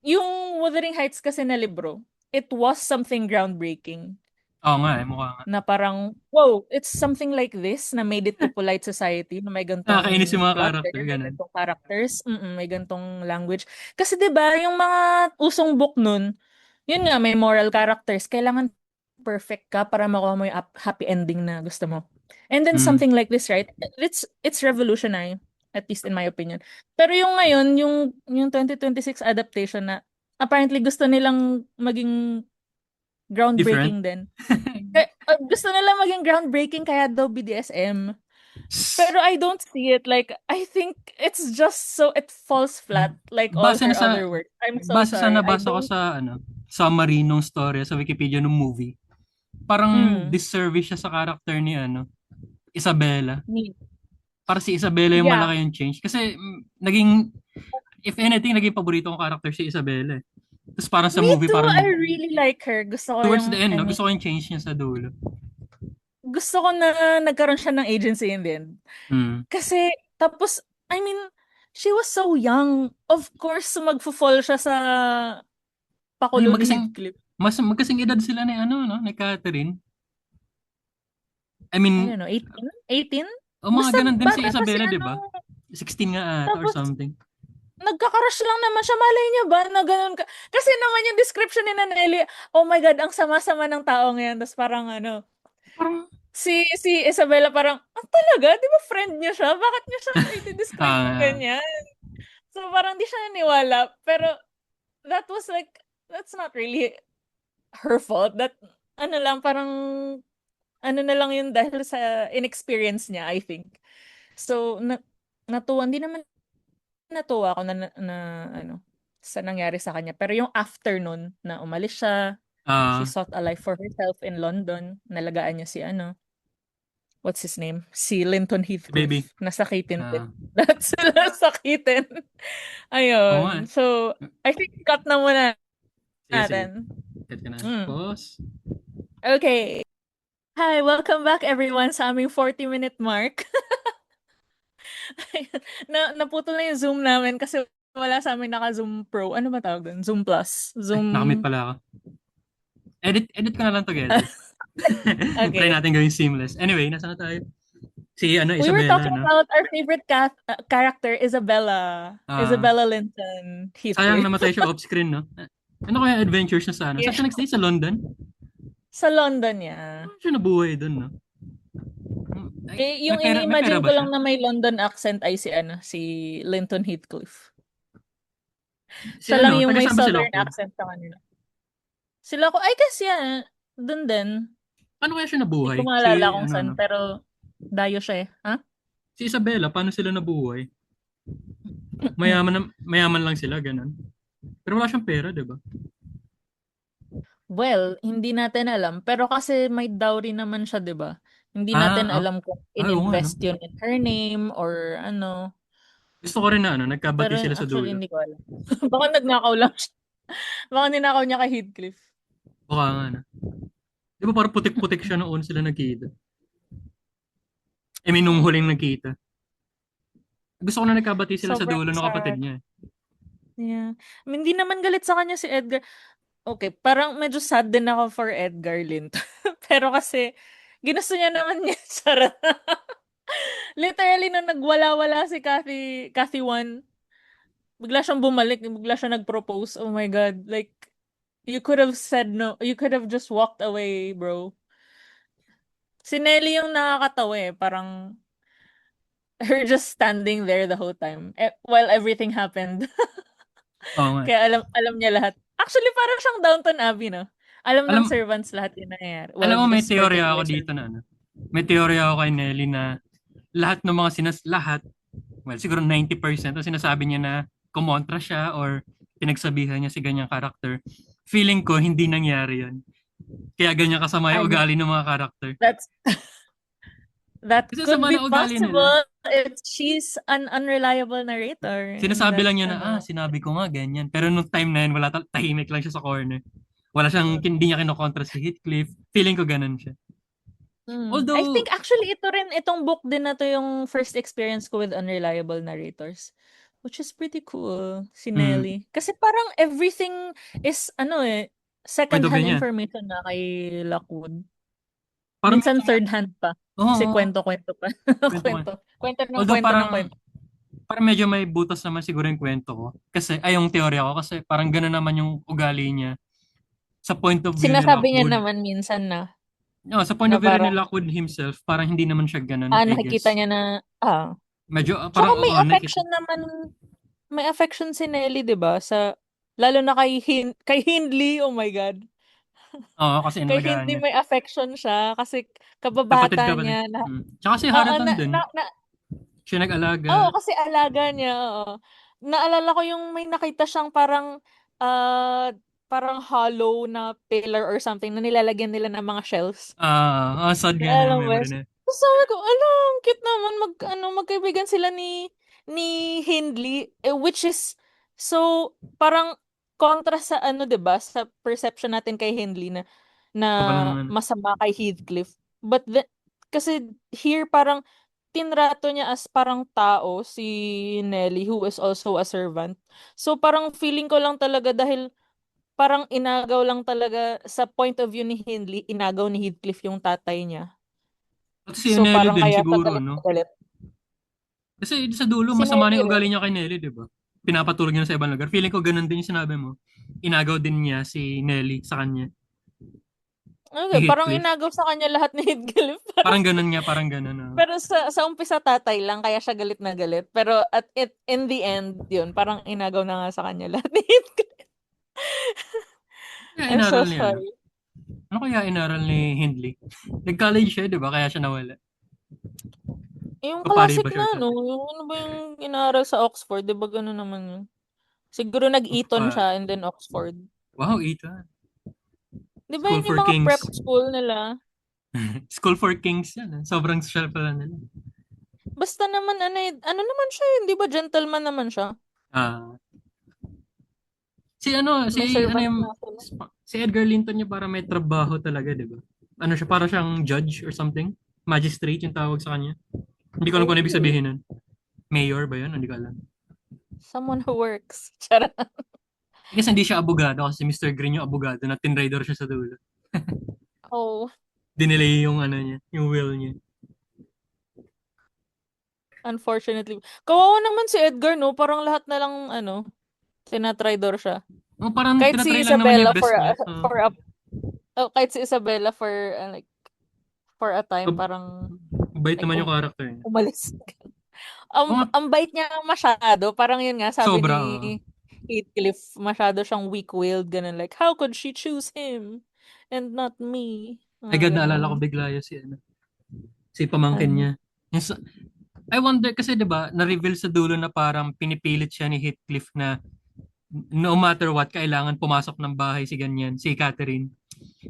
Speaker 1: yung Wuthering Heights kasi na libro, it was something groundbreaking.
Speaker 2: Oo nga eh, mukha nga.
Speaker 1: Na parang, wow, it's something like this na made it to polite society, na may
Speaker 2: Nakakainis yung
Speaker 1: gantong
Speaker 2: mga
Speaker 1: plot,
Speaker 2: character,
Speaker 1: ganyan, may
Speaker 2: ganun.
Speaker 1: gantong characters, may gantong language. Kasi 'di ba yung mga usong book nun, yun nga, may moral characters, kailangan perfect ka para makuha mo yung happy ending na gusto mo. And then
Speaker 2: Mm,
Speaker 1: something like this, right? It's revolutionary, at least in my opinion. Pero yung ngayon, yung 2026 adaptation na apparently gusto nilang maging
Speaker 2: different.
Speaker 1: groundbreaking din. Gusto nila maging groundbreaking kaya daw BDSM. Pero I don't see it. Like, I think it's just so, it falls flat like all
Speaker 2: Base na
Speaker 1: her
Speaker 2: sa
Speaker 1: other work. I'm so
Speaker 2: base sa
Speaker 1: sorry. I
Speaker 2: nabasa ko
Speaker 1: don't,
Speaker 2: sa summary nung story sa Wikipedia ng movie. Parang
Speaker 1: mm,
Speaker 2: disservice siya sa character ni Isabella.
Speaker 1: me.
Speaker 2: Para si Isabella yung
Speaker 1: Yeah.
Speaker 2: malaki yung change. Kasi naging, if anything, naging paborito kong character si Isabella. Eh. Tapos parang sa
Speaker 1: Me
Speaker 2: movie,
Speaker 1: too. I
Speaker 2: parang
Speaker 1: really like her. Gusto ko
Speaker 2: towards the
Speaker 1: yung,
Speaker 2: end,
Speaker 1: I
Speaker 2: no,
Speaker 1: mean,
Speaker 2: gusto ko yung change niya sa dulo.
Speaker 1: gusto ko na nagkaroon siya ng agency in the end.
Speaker 2: Hmm.
Speaker 1: Kasi, tapos, I mean, she was so young. Of course, magfo-fall siya sa
Speaker 2: Ay,
Speaker 1: pakulo ni Heathcliff.
Speaker 2: magkasing edad sila ni no, ni Catherine. I
Speaker 1: I
Speaker 2: mean,
Speaker 1: don't know, 18? 18?
Speaker 2: mga
Speaker 1: Basta
Speaker 2: ganun din si
Speaker 1: bata pa si
Speaker 2: Isabella, di
Speaker 1: ano.
Speaker 2: ba? 16 nga ata or
Speaker 1: Tapos,
Speaker 2: something.
Speaker 1: nagkakrush lang naman siya. Malay niya ba na ganun ka? Kasi naman yung description ni Nanelli, oh my God, ang sama-sama ng tao ngayon. Tapos parang ano,
Speaker 2: Parang,
Speaker 1: si Isabella parang, talaga? Di ba friend niya siya? Bakit niya siya i-describe ng
Speaker 2: ah,
Speaker 1: ganyan? So parang di siya naniwala. Pero that was like, that's not really her fault. That, ano lang, parang, ano na lang yun dahil sa inexperience niya, I think. So, natuwa, hindi naman natuwa ako na ano, sa nangyari sa kanya. Pero yung afternoon na umalis siya, she
Speaker 2: ah,
Speaker 1: sought a life for herself in London. Nalagaan niya si ano, what's his name? Si Linton
Speaker 2: baby.
Speaker 1: Heathcliff. Nasakitin din.
Speaker 2: Ah,
Speaker 1: That's nasakitin.
Speaker 2: oo nga.
Speaker 1: Ayun. So, I think cut na muna
Speaker 2: Sige, sige.
Speaker 1: natin.
Speaker 2: Cut ka na.
Speaker 1: Mm.
Speaker 2: Pause.
Speaker 1: Okay. Hi, welcome back everyone sa aming 40-minute mark. Naputol na yung Zoom namin kasi wala sa amin naka-Zoom Pro. Ano ba tawag doon? Zoom Plus.
Speaker 2: Ay, nakamute
Speaker 1: Zoom...
Speaker 2: pala ako. Edit ko na lang together. Try
Speaker 1: Okay.
Speaker 2: natin gawing seamless. Anyway, nasa na tayo? Si
Speaker 1: We were
Speaker 2: Isabella,
Speaker 1: talking
Speaker 2: no?
Speaker 1: about our favorite character, Isabella.
Speaker 2: Ah,
Speaker 1: Isabella Linton
Speaker 2: sayang
Speaker 1: Heathcliff.
Speaker 2: namatay siya off-screen, no? Ano kaya adventures niya sa ano?
Speaker 1: Yeah.
Speaker 2: Saan siya nagstay? Sa London?
Speaker 1: Sa London niya.
Speaker 2: Ano siya nabuhay doon, no? Ay,
Speaker 1: Yung
Speaker 2: may pera
Speaker 1: ini-imagine
Speaker 2: ba
Speaker 1: ko
Speaker 2: siya?
Speaker 1: lang na may London accent ay si ano, si Linton Heathcliff.
Speaker 2: Si
Speaker 1: Siya lang yung
Speaker 2: taga
Speaker 1: may
Speaker 2: saan ba si
Speaker 1: southern
Speaker 2: Lockwood?
Speaker 1: accent sa kanila. Sila ko, I guess yeah, dun din.
Speaker 2: Paano kaya siya
Speaker 1: Hindi
Speaker 2: nabuhay?
Speaker 1: ko maalala kung
Speaker 2: Ano?
Speaker 1: saan, pero dayo siya eh. Ha?
Speaker 2: Si Isabella, paano sila nabuhay? Mayaman lang sila, ganun. Pero wala siyang pera, di ba?
Speaker 1: Well, hindi natin alam. Pero kasi may dowry naman siya, di ba? Hindi
Speaker 2: Ah,
Speaker 1: natin alam kung
Speaker 2: oo nga, no?
Speaker 1: ininvest yun in her name or ano.
Speaker 2: Gusto ko rin na, nagkabati
Speaker 1: Pero
Speaker 2: sila sa
Speaker 1: actually,
Speaker 2: dulo.
Speaker 1: hindi ko alam. Baka nagnakaw lang siya. Baka ninakaw niya kay Heathcliff.
Speaker 2: Baka nga, no? Di ba parang putik-putik siya noon sila nagkita? I mean, nung huling nagkita. Gusto ko na nagkabati sila sa
Speaker 1: Sobrang
Speaker 2: dulo ng kapatid
Speaker 1: sad.
Speaker 2: niya.
Speaker 1: Yeah. I mean, hindi naman galit sa kanya si Edgar. Okay, parang medyo sad din ako for Edgar Linton. Pero kasi, ginusto niya naman niya. Charot. Literally, nung nagwala-wala si Kathy One, bigla siyang bumalik, bigla siya nag-propose. Oh my God. Like, you could have said no. You could have just walked away, bro. Si Nelly yung nakakatawa eh. Parang, her just standing there the whole time while everything happened.
Speaker 2: Oo nga.
Speaker 1: Kaya alam niya lahat. Actually, parang siyang Downton Abbey, no? Alam ng
Speaker 2: Alam,
Speaker 1: servants lahat yung nangyayari.
Speaker 2: alam
Speaker 1: Well,
Speaker 2: mo, may
Speaker 1: this
Speaker 2: teorya ako
Speaker 1: particular
Speaker 2: dito
Speaker 1: servant.
Speaker 2: na ano. May teorya ako kay Nelly na lahat ng mga lahat, well, siguro 90% ang sinasabi niya na kumontra siya or pinagsabihan niya si ganyang karakter. Feeling ko, hindi nangyari yun. Kaya ganyan kasama yung
Speaker 1: Ano,
Speaker 2: ugali ng mga karakter.
Speaker 1: that's that
Speaker 2: Kasi
Speaker 1: could
Speaker 2: sama
Speaker 1: be
Speaker 2: ng ugali nila.
Speaker 1: possible if she's an unreliable narrator in
Speaker 2: Sinasabi
Speaker 1: that
Speaker 2: lang niya na,
Speaker 1: ano.
Speaker 2: sinabi ko nga ganyan. Pero nung time na yun, wala tahimik lang siya sa corner. Wala siyang, hindi niya kinokontra si Heathcliff. Feeling ko ganun siya.
Speaker 1: I
Speaker 2: Although,
Speaker 1: think actually itong book din na to yung first experience ko with unreliable narrators. Which is pretty cool, si
Speaker 2: mm,
Speaker 1: Nelly. Kasi parang everything is ano
Speaker 2: point of view
Speaker 1: second-hand
Speaker 2: niya.
Speaker 1: information na kay Lockwood.
Speaker 2: Parang
Speaker 1: Minsan
Speaker 2: medyo
Speaker 1: third hand pa.
Speaker 2: oo,
Speaker 1: Kasi
Speaker 2: oo,
Speaker 1: kwento-kwento pa.
Speaker 2: kwento ko.
Speaker 1: Kwento ng
Speaker 2: Although
Speaker 1: kwento ng
Speaker 2: parang,
Speaker 1: kwento.
Speaker 2: parang medyo may butas naman siguro yung kwento ko. Kasi, ay yung teorya ko, kasi parang gano'n naman yung ugali niya sa point of view ni
Speaker 1: Sinasabi niya
Speaker 2: Lockwood.
Speaker 1: naman minsan na
Speaker 2: No, sa point
Speaker 1: na
Speaker 2: of view rin ni
Speaker 1: parang
Speaker 2: Lockwood himself, parang hindi naman siya ganun, I
Speaker 1: nakikita
Speaker 2: guess.
Speaker 1: niya na
Speaker 2: Medyo,
Speaker 1: Tsaka
Speaker 2: parang, oo, nakikita.
Speaker 1: may affection si Nelly, 'di ba? Lalo na kay Hindley, oh my God.
Speaker 2: Oo, kasi
Speaker 1: Kay
Speaker 2: inalagaan
Speaker 1: Hindley
Speaker 2: niya.
Speaker 1: may affection siya kasi
Speaker 2: Kapatid,
Speaker 1: kababata
Speaker 2: kapatid.
Speaker 1: niya na
Speaker 2: Tsaka si
Speaker 1: oo
Speaker 2: Harrington
Speaker 1: na,
Speaker 2: din.
Speaker 1: na, na
Speaker 2: Siya
Speaker 1: oo
Speaker 2: nag-alaga.
Speaker 1: kasi alaga niya, oo. Naalala ko yung may nakita siyang ah parang hollow na pillar or something na nilalagyan nila ng mga shells.
Speaker 2: Sad nga na
Speaker 1: Naalala
Speaker 2: yung
Speaker 1: mo ba?
Speaker 2: memory na yun.
Speaker 1: Tapos sabi ko, ang cute naman magkaibigan sila ni Hindley, which is so parang kontra sa 'di ba, sa perception natin kay Hindley na
Speaker 2: Kapal ng ano.
Speaker 1: masama kay Heathcliff. But kasi here parang tinrato niya as parang tao si Nelly who is also a servant. So parang feeling ko lang talaga dahil parang inagaw lang talaga sa point of view ni Hindley, inagaw ni Heathcliff yung tatay niya.
Speaker 2: At si
Speaker 1: So
Speaker 2: Nelly
Speaker 1: parang
Speaker 2: din
Speaker 1: kaya sa
Speaker 2: siguro,
Speaker 1: galit
Speaker 2: no?
Speaker 1: na galit.
Speaker 2: Kasi sa dulo,
Speaker 1: Si
Speaker 2: masama na
Speaker 1: Nelly
Speaker 2: yung
Speaker 1: rin.
Speaker 2: ugali niya kay Nelly, di ba? Pinapatulog niya na sa ibang lugar. Feeling ko ganun din yung sinabi mo. Inagaw din niya si Nelly sa kanya.
Speaker 1: Okay,
Speaker 2: Ni
Speaker 1: parang
Speaker 2: Heathcliff.
Speaker 1: inagaw sa kanya lahat ni Heathcliff.
Speaker 2: Parang ganun nga, parang ganun.
Speaker 1: Pero sa umpisa tatay lang, kaya siya galit na galit. Pero in the end, yun, parang inagaw na nga sa kanya lahat ni Heathcliff.
Speaker 2: Kaya
Speaker 1: I'm so
Speaker 2: inaral niya, ano?
Speaker 1: sorry.
Speaker 2: Ano kaya inaral ni Hindley? Nag-college siya, di ba? Kaya siya nawala.
Speaker 1: Yung
Speaker 2: O pari
Speaker 1: classic
Speaker 2: ba siya or
Speaker 1: na,
Speaker 2: something?
Speaker 1: yung ano ba yung inaral sa Oxford, di ba gano'n naman yun? Siguro
Speaker 2: O
Speaker 1: nag-Eton
Speaker 2: pari.
Speaker 1: siya and then Oxford.
Speaker 2: Wow, Ethan.
Speaker 1: Di ba
Speaker 2: School
Speaker 1: yun yung
Speaker 2: for
Speaker 1: mga prep
Speaker 2: Kings.
Speaker 1: school nila?
Speaker 2: School for Kings yan. Sobrang social pala nila.
Speaker 1: Basta naman, ano naman siya, hindi ba gentleman naman siya?
Speaker 2: Ah,
Speaker 1: May
Speaker 2: ano
Speaker 1: servant
Speaker 2: yung,
Speaker 1: na sila.
Speaker 2: si Edgar Linton niya para may trabaho talaga, di ba? Ano siya, para siyang judge or something? Magistrate yung tawag sa kanya. Hindi ko alam kung ano ibig
Speaker 1: Oh,
Speaker 2: sabihin nun. Mayor ba yun? Hindi ko alam.
Speaker 1: someone who works. Charot.
Speaker 2: I guess hindi siya abogado kasi si Mr. Green yung abogado na tinrader siya sa dulo.
Speaker 1: Oh,
Speaker 2: Dinelay yung ano niya, yung will niya.
Speaker 1: unfortunately. Kawawa naman si Edgar, no? Parang lahat na lang, tinatridor siya.
Speaker 2: Parang
Speaker 1: Kahit
Speaker 2: tinatry
Speaker 1: si
Speaker 2: lang naman niya
Speaker 1: Isabella
Speaker 2: yung best niya.
Speaker 1: kahit si Isabella for a time,
Speaker 2: Mab-
Speaker 1: parang,
Speaker 2: Mabait
Speaker 1: like,
Speaker 2: naman yung character niya.
Speaker 1: umalis.
Speaker 2: Oo nga,
Speaker 1: Ang bait niya masyado. Parang yun nga, sabi ni
Speaker 2: sobra.
Speaker 1: Heathcliff, masyado siyang weak-willed, ganun. Like, how could she choose him and not me?
Speaker 2: Ay God, naalala ko
Speaker 1: Ganun.
Speaker 2: bigla yung si pamangkin
Speaker 1: Ano?
Speaker 2: niya. Yung I wonder kasi 'di ba, na-reveal sa dulo na parang pinipilit siya ni Heathcliff na no matter what kailangan pumasok ng bahay si ganyan, si Catherine.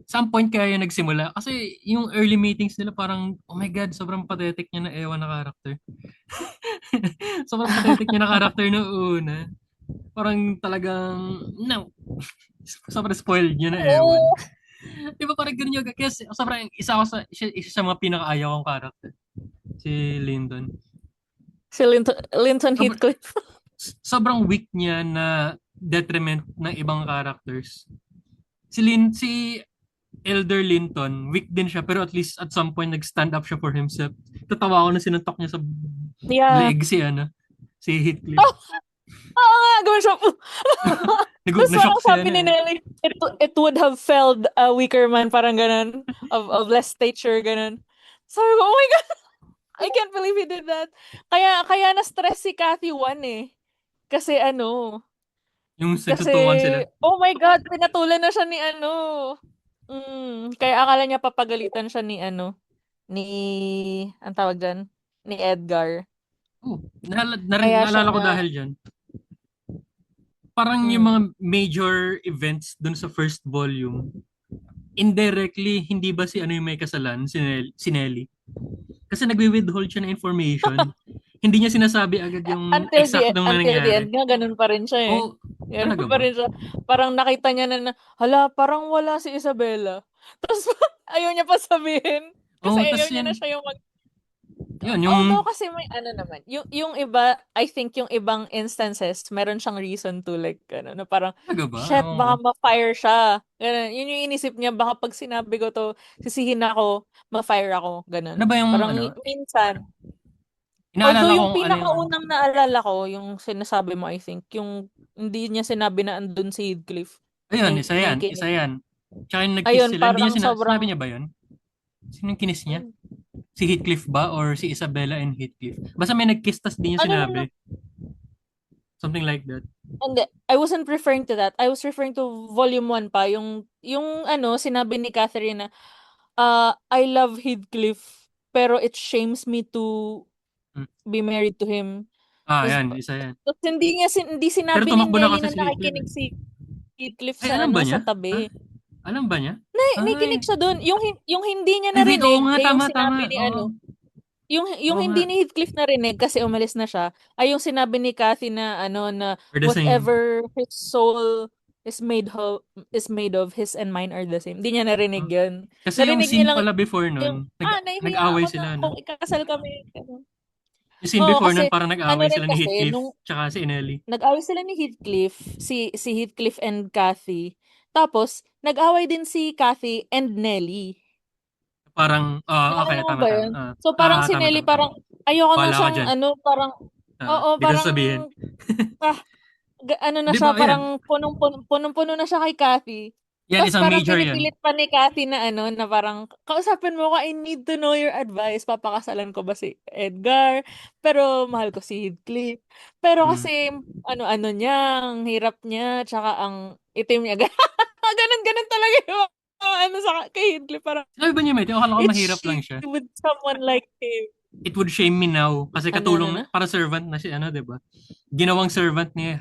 Speaker 2: Some point kaya yung nagsimula kasi yung early meetings nila parang oh my God, sobrang pathetic niya na ewan na character. Sobrang pathetic niya na character noong una. Parang talagang no. Sobrang spoiled niya na ewan.
Speaker 1: Oo.
Speaker 2: Di ba parang ganun yung kasi sobrang isa sa mga pinakaayaw kong character. Si Lyndon.
Speaker 1: Si Linton
Speaker 2: Sobrang,
Speaker 1: Heathcliff.
Speaker 2: sobrang weak niya na detriment ng ibang characters. Si Elder Linton, weak din siya pero at least at some point nag-stand up siya for himself. Tatawa ako na sinuntok niya sa
Speaker 1: Yeah.
Speaker 2: leg si Heathcliff.
Speaker 1: Oh, oo nga, gawin siya. Tapos
Speaker 2: Na-shock
Speaker 1: parang
Speaker 2: siya
Speaker 1: sabi
Speaker 2: na
Speaker 1: ni
Speaker 2: eh.
Speaker 1: Nelly, it would have felled a weaker man, parang ganun, of less stature, ganun. Sabi ko, oh my God, I can't believe he did that. Kaya na-stress si Kathy Wan eh. Kasi
Speaker 2: Yung
Speaker 1: kasi,
Speaker 2: nagtutukan sila.
Speaker 1: oh my God, pinatulan na siya ni Kaya akala niya papagalitan siya ni ano, ni ang tawag diyan, ni Edgar.
Speaker 2: Oh,
Speaker 1: Kaya siya
Speaker 2: naalala ko
Speaker 1: na
Speaker 2: dahil dyan, parang yung
Speaker 1: mm.
Speaker 2: mga major events dun sa first volume, indirectly, hindi ba si ano yung may kasalanan, si Nelly? Kasi nagwi-withhold siya ng information. Hindi niya sinasabi agad yung eksaktong na
Speaker 1: Until the
Speaker 2: nangyari.
Speaker 1: end nga ganun pa rin siya eh.
Speaker 2: Oh, talaga
Speaker 1: Ganun pa
Speaker 2: ba?
Speaker 1: rin siya. Parang nakita niya na hala, parang wala si Isabela. Tapos ayaw niya pa sabihin. Kasi
Speaker 2: Oh,
Speaker 1: ayaw
Speaker 2: tas
Speaker 1: niya na
Speaker 2: yan,
Speaker 1: siya yung
Speaker 2: yun,
Speaker 1: although
Speaker 2: yung,
Speaker 1: kasi may ano naman, yung iba, I think yung ibang instances, meron siyang reason to like, ano, na parang,
Speaker 2: talaga ba?
Speaker 1: shit,
Speaker 2: Ewan ko.
Speaker 1: baka ma-fire siya. Ganun. Yun yung inisip niya, baka pag sinabi ko to, sisihin ako, ma-fire ako.
Speaker 2: Ano
Speaker 1: Ganun.
Speaker 2: ba yung,
Speaker 1: Parang
Speaker 2: ano,
Speaker 1: minsan, although
Speaker 2: inaalala ko
Speaker 1: yung
Speaker 2: kung ano yung,
Speaker 1: pinakaunang naalala ko, yung sinasabi mo, I think, yung hindi niya sinabi na andun si Heathcliff,
Speaker 2: ayun,
Speaker 1: may
Speaker 2: isa
Speaker 1: kinig.
Speaker 2: yan. Tsaka yung nag-kiss
Speaker 1: Ayun,
Speaker 2: sila, hindi niya
Speaker 1: parang
Speaker 2: sinabi
Speaker 1: sobrang,
Speaker 2: niya ba yun? Sino yung kinis niya? Si Heathcliff ba? Or si Isabella and Heathcliff? Basta may nag-kiss tas di niya
Speaker 1: ano lang na,
Speaker 2: sinabi. Something like that.
Speaker 1: hindi, I wasn't referring to that. I was referring to volume 1 pa, yung ano, sinabi ni Catherine na, I love Heathcliff, pero it shames me to
Speaker 2: Hmm.
Speaker 1: be married to him.
Speaker 2: Ah,
Speaker 1: Tapos,
Speaker 2: yan, isa yan.
Speaker 1: hindi
Speaker 2: Pero
Speaker 1: sinabi ni
Speaker 2: tumakbo na
Speaker 1: Nelly
Speaker 2: kasi
Speaker 1: na
Speaker 2: si Heathcliff eh.
Speaker 1: nakikinig si Heathcliff
Speaker 2: Ay,
Speaker 1: sa
Speaker 2: alam ba
Speaker 1: ano, sa
Speaker 2: niya? Ha?
Speaker 1: tabi.
Speaker 2: Alam ba niya?
Speaker 1: Nakikinig
Speaker 2: Ay,
Speaker 1: siya dun. Yung hindi niya
Speaker 2: ay wait, oo
Speaker 1: narinig,
Speaker 2: nga,
Speaker 1: yung
Speaker 2: tama, tama.
Speaker 1: sinabi ni
Speaker 2: Oo,
Speaker 1: ano, yung
Speaker 2: oo nga.
Speaker 1: hindi ni Heathcliff narinig kasi umalis na siya, ay yung sinabi ni Kathy na ano na
Speaker 2: We're the same.
Speaker 1: whatever his soul is made of, his and mine are the same. Hindi niya narinig
Speaker 2: Oh.
Speaker 1: yun.
Speaker 2: Kasi yung
Speaker 1: Narinig niya
Speaker 2: scene
Speaker 1: lang
Speaker 2: pala before
Speaker 1: yung,
Speaker 2: nun,
Speaker 1: nahihiya
Speaker 2: nag-away
Speaker 1: ako na
Speaker 2: sila, no?
Speaker 1: kung ikakasal kami. Ano.
Speaker 2: Yung scene
Speaker 1: Oo,
Speaker 2: before nun,
Speaker 1: kasi
Speaker 2: parang
Speaker 1: ano
Speaker 2: nag-away
Speaker 1: rin
Speaker 2: sila ni
Speaker 1: kasi,
Speaker 2: Heathcliff,
Speaker 1: nung
Speaker 2: tsaka si Inelli.
Speaker 1: nag-away sila ni Heathcliff, si Heathcliff and Kathy, tapos nag-away din si Kathy and Nelly.
Speaker 2: Parang, okay,
Speaker 1: Naalala mo
Speaker 2: tama,
Speaker 1: ba
Speaker 2: tama.
Speaker 1: yun? So parang si
Speaker 2: Tama,
Speaker 1: Nelly
Speaker 2: tama, tama.
Speaker 1: parang ayoko na
Speaker 2: Bahala ka
Speaker 1: siyang
Speaker 2: dyan.
Speaker 1: ano, parang oo,
Speaker 2: Hindi ko
Speaker 1: parang
Speaker 2: sasabihin.
Speaker 1: ah, ano na
Speaker 2: Di
Speaker 1: siya,
Speaker 2: ba, ayan.
Speaker 1: parang punong-puno na siya kay Kathy.
Speaker 2: Yan,
Speaker 1: Tapos
Speaker 2: isang
Speaker 1: parang
Speaker 2: major yan.
Speaker 1: pinipilit pa ni Kathy na ano, na parang kausapin mo ko, I need to know your advice. Papakasalan ko ba si Edgar? Pero mahal ko si Heathcliff. Pero
Speaker 2: Hmm.
Speaker 1: kasi ano niya, ang hirap niya, tsaka ang itim niya. Ganun talaga yung ano sa kay Heathcliff. Parang
Speaker 2: Sabi ba niya, mate? Akala ko
Speaker 1: it's
Speaker 2: mahirap lang
Speaker 1: she
Speaker 2: siya.
Speaker 1: with someone like him.
Speaker 2: It would shame me now. Kasi
Speaker 1: Ano
Speaker 2: katulong,
Speaker 1: na?
Speaker 2: para servant na si ano, di ba? Ginawang servant ni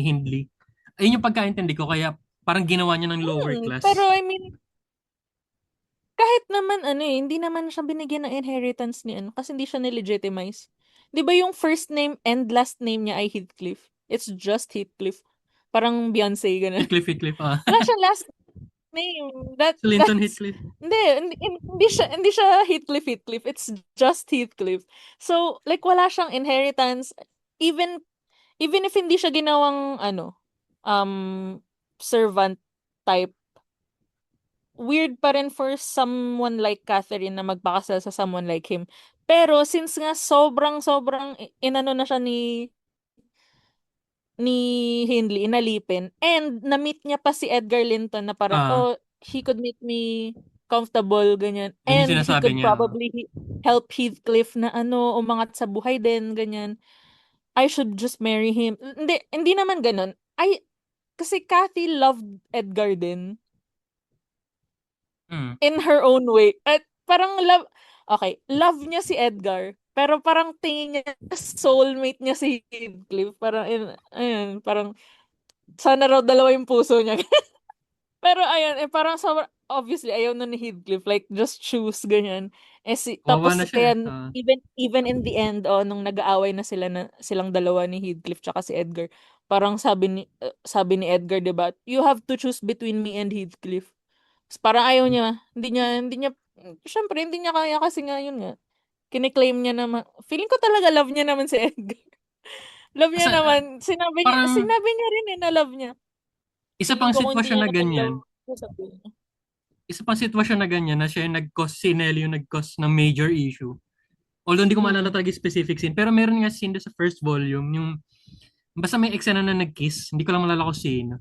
Speaker 2: Hindley. Ayun yung pagkaintindi ko, kaya parang ginawa niya ng lower
Speaker 1: Pero
Speaker 2: class.
Speaker 1: I mean, kahit naman ano eh, hindi naman siya binigyan ng inheritance ni ano, kasi hindi siya nilegitimize. Di ba yung first name and last name niya ay Heathcliff? It's just Heathcliff. Parang Beyonce, gano'n.
Speaker 2: Heathcliff, Heathcliff,
Speaker 1: Wala siyang last name.
Speaker 2: Si Linton
Speaker 1: That's,
Speaker 2: Heathcliff.
Speaker 1: hindi siya Heathcliff. It's just Heathcliff. So, like, wala siyang inheritance. Even, even if hindi siya ginawang, ano, servant type, weird pa rin for someone like Catherine na magpakasal sa someone like him. Pero since nga sobrang inano na siya ni Hindley, inalipin, and na-meet niya pa si Edgar Linton na parang,
Speaker 2: Ah,
Speaker 1: oh, he could make me comfortable, ganyan.
Speaker 2: yun yung
Speaker 1: And he
Speaker 2: sinasabi
Speaker 1: could
Speaker 2: niya.
Speaker 1: probably help Heathcliff na ano, umangat sa buhay din, ganyan. I should just marry him. Hindi naman ganun. Kasi Kathy loved Edgar din.
Speaker 2: Hmm.
Speaker 1: In her own way. At parang love niya si Edgar, pero parang tingin niya soulmate niya si Heathcliff. Parang, ayun, parang sana raw dalawa yung puso niya. Pero ayun, parang obviously ayaw na ni Heathcliff, like just choose ganyan.
Speaker 2: Kawawa
Speaker 1: Tapos
Speaker 2: na siya
Speaker 1: kaya
Speaker 2: eh.
Speaker 1: even in the end, nung nag-aaway na silang dalawa ni Heathcliff tsaka si Edgar, parang sabi ni Edgar, 'di ba? You have to choose between me and Heathcliff. Parang ayaw niya. Hindi niya, syempre, hindi niya kaya kasi nga yun nga. Kiniklaim niya naman. Feeling ko talaga love niya naman si Edgar. Love niya
Speaker 2: Kasi,
Speaker 1: naman.
Speaker 2: parang,
Speaker 1: Sinabi niya rin na love niya.
Speaker 2: isa
Speaker 1: Feeling
Speaker 2: pang
Speaker 1: ko kung hindi
Speaker 2: sitwasyon
Speaker 1: niya
Speaker 2: na
Speaker 1: naman
Speaker 2: ganyan,
Speaker 1: love, sabihin niya.
Speaker 2: isa pang sitwasyon na ganyan na siya yung nag-cause, si Nelly yung nag-cause ng major issue. Although hindi ko maalala
Speaker 1: Mm.
Speaker 2: talaga yung specific scene, pero meron nga scene doon sa first volume, yung, basta may eksena na nag-kiss, hindi ko lang maalala kung sino.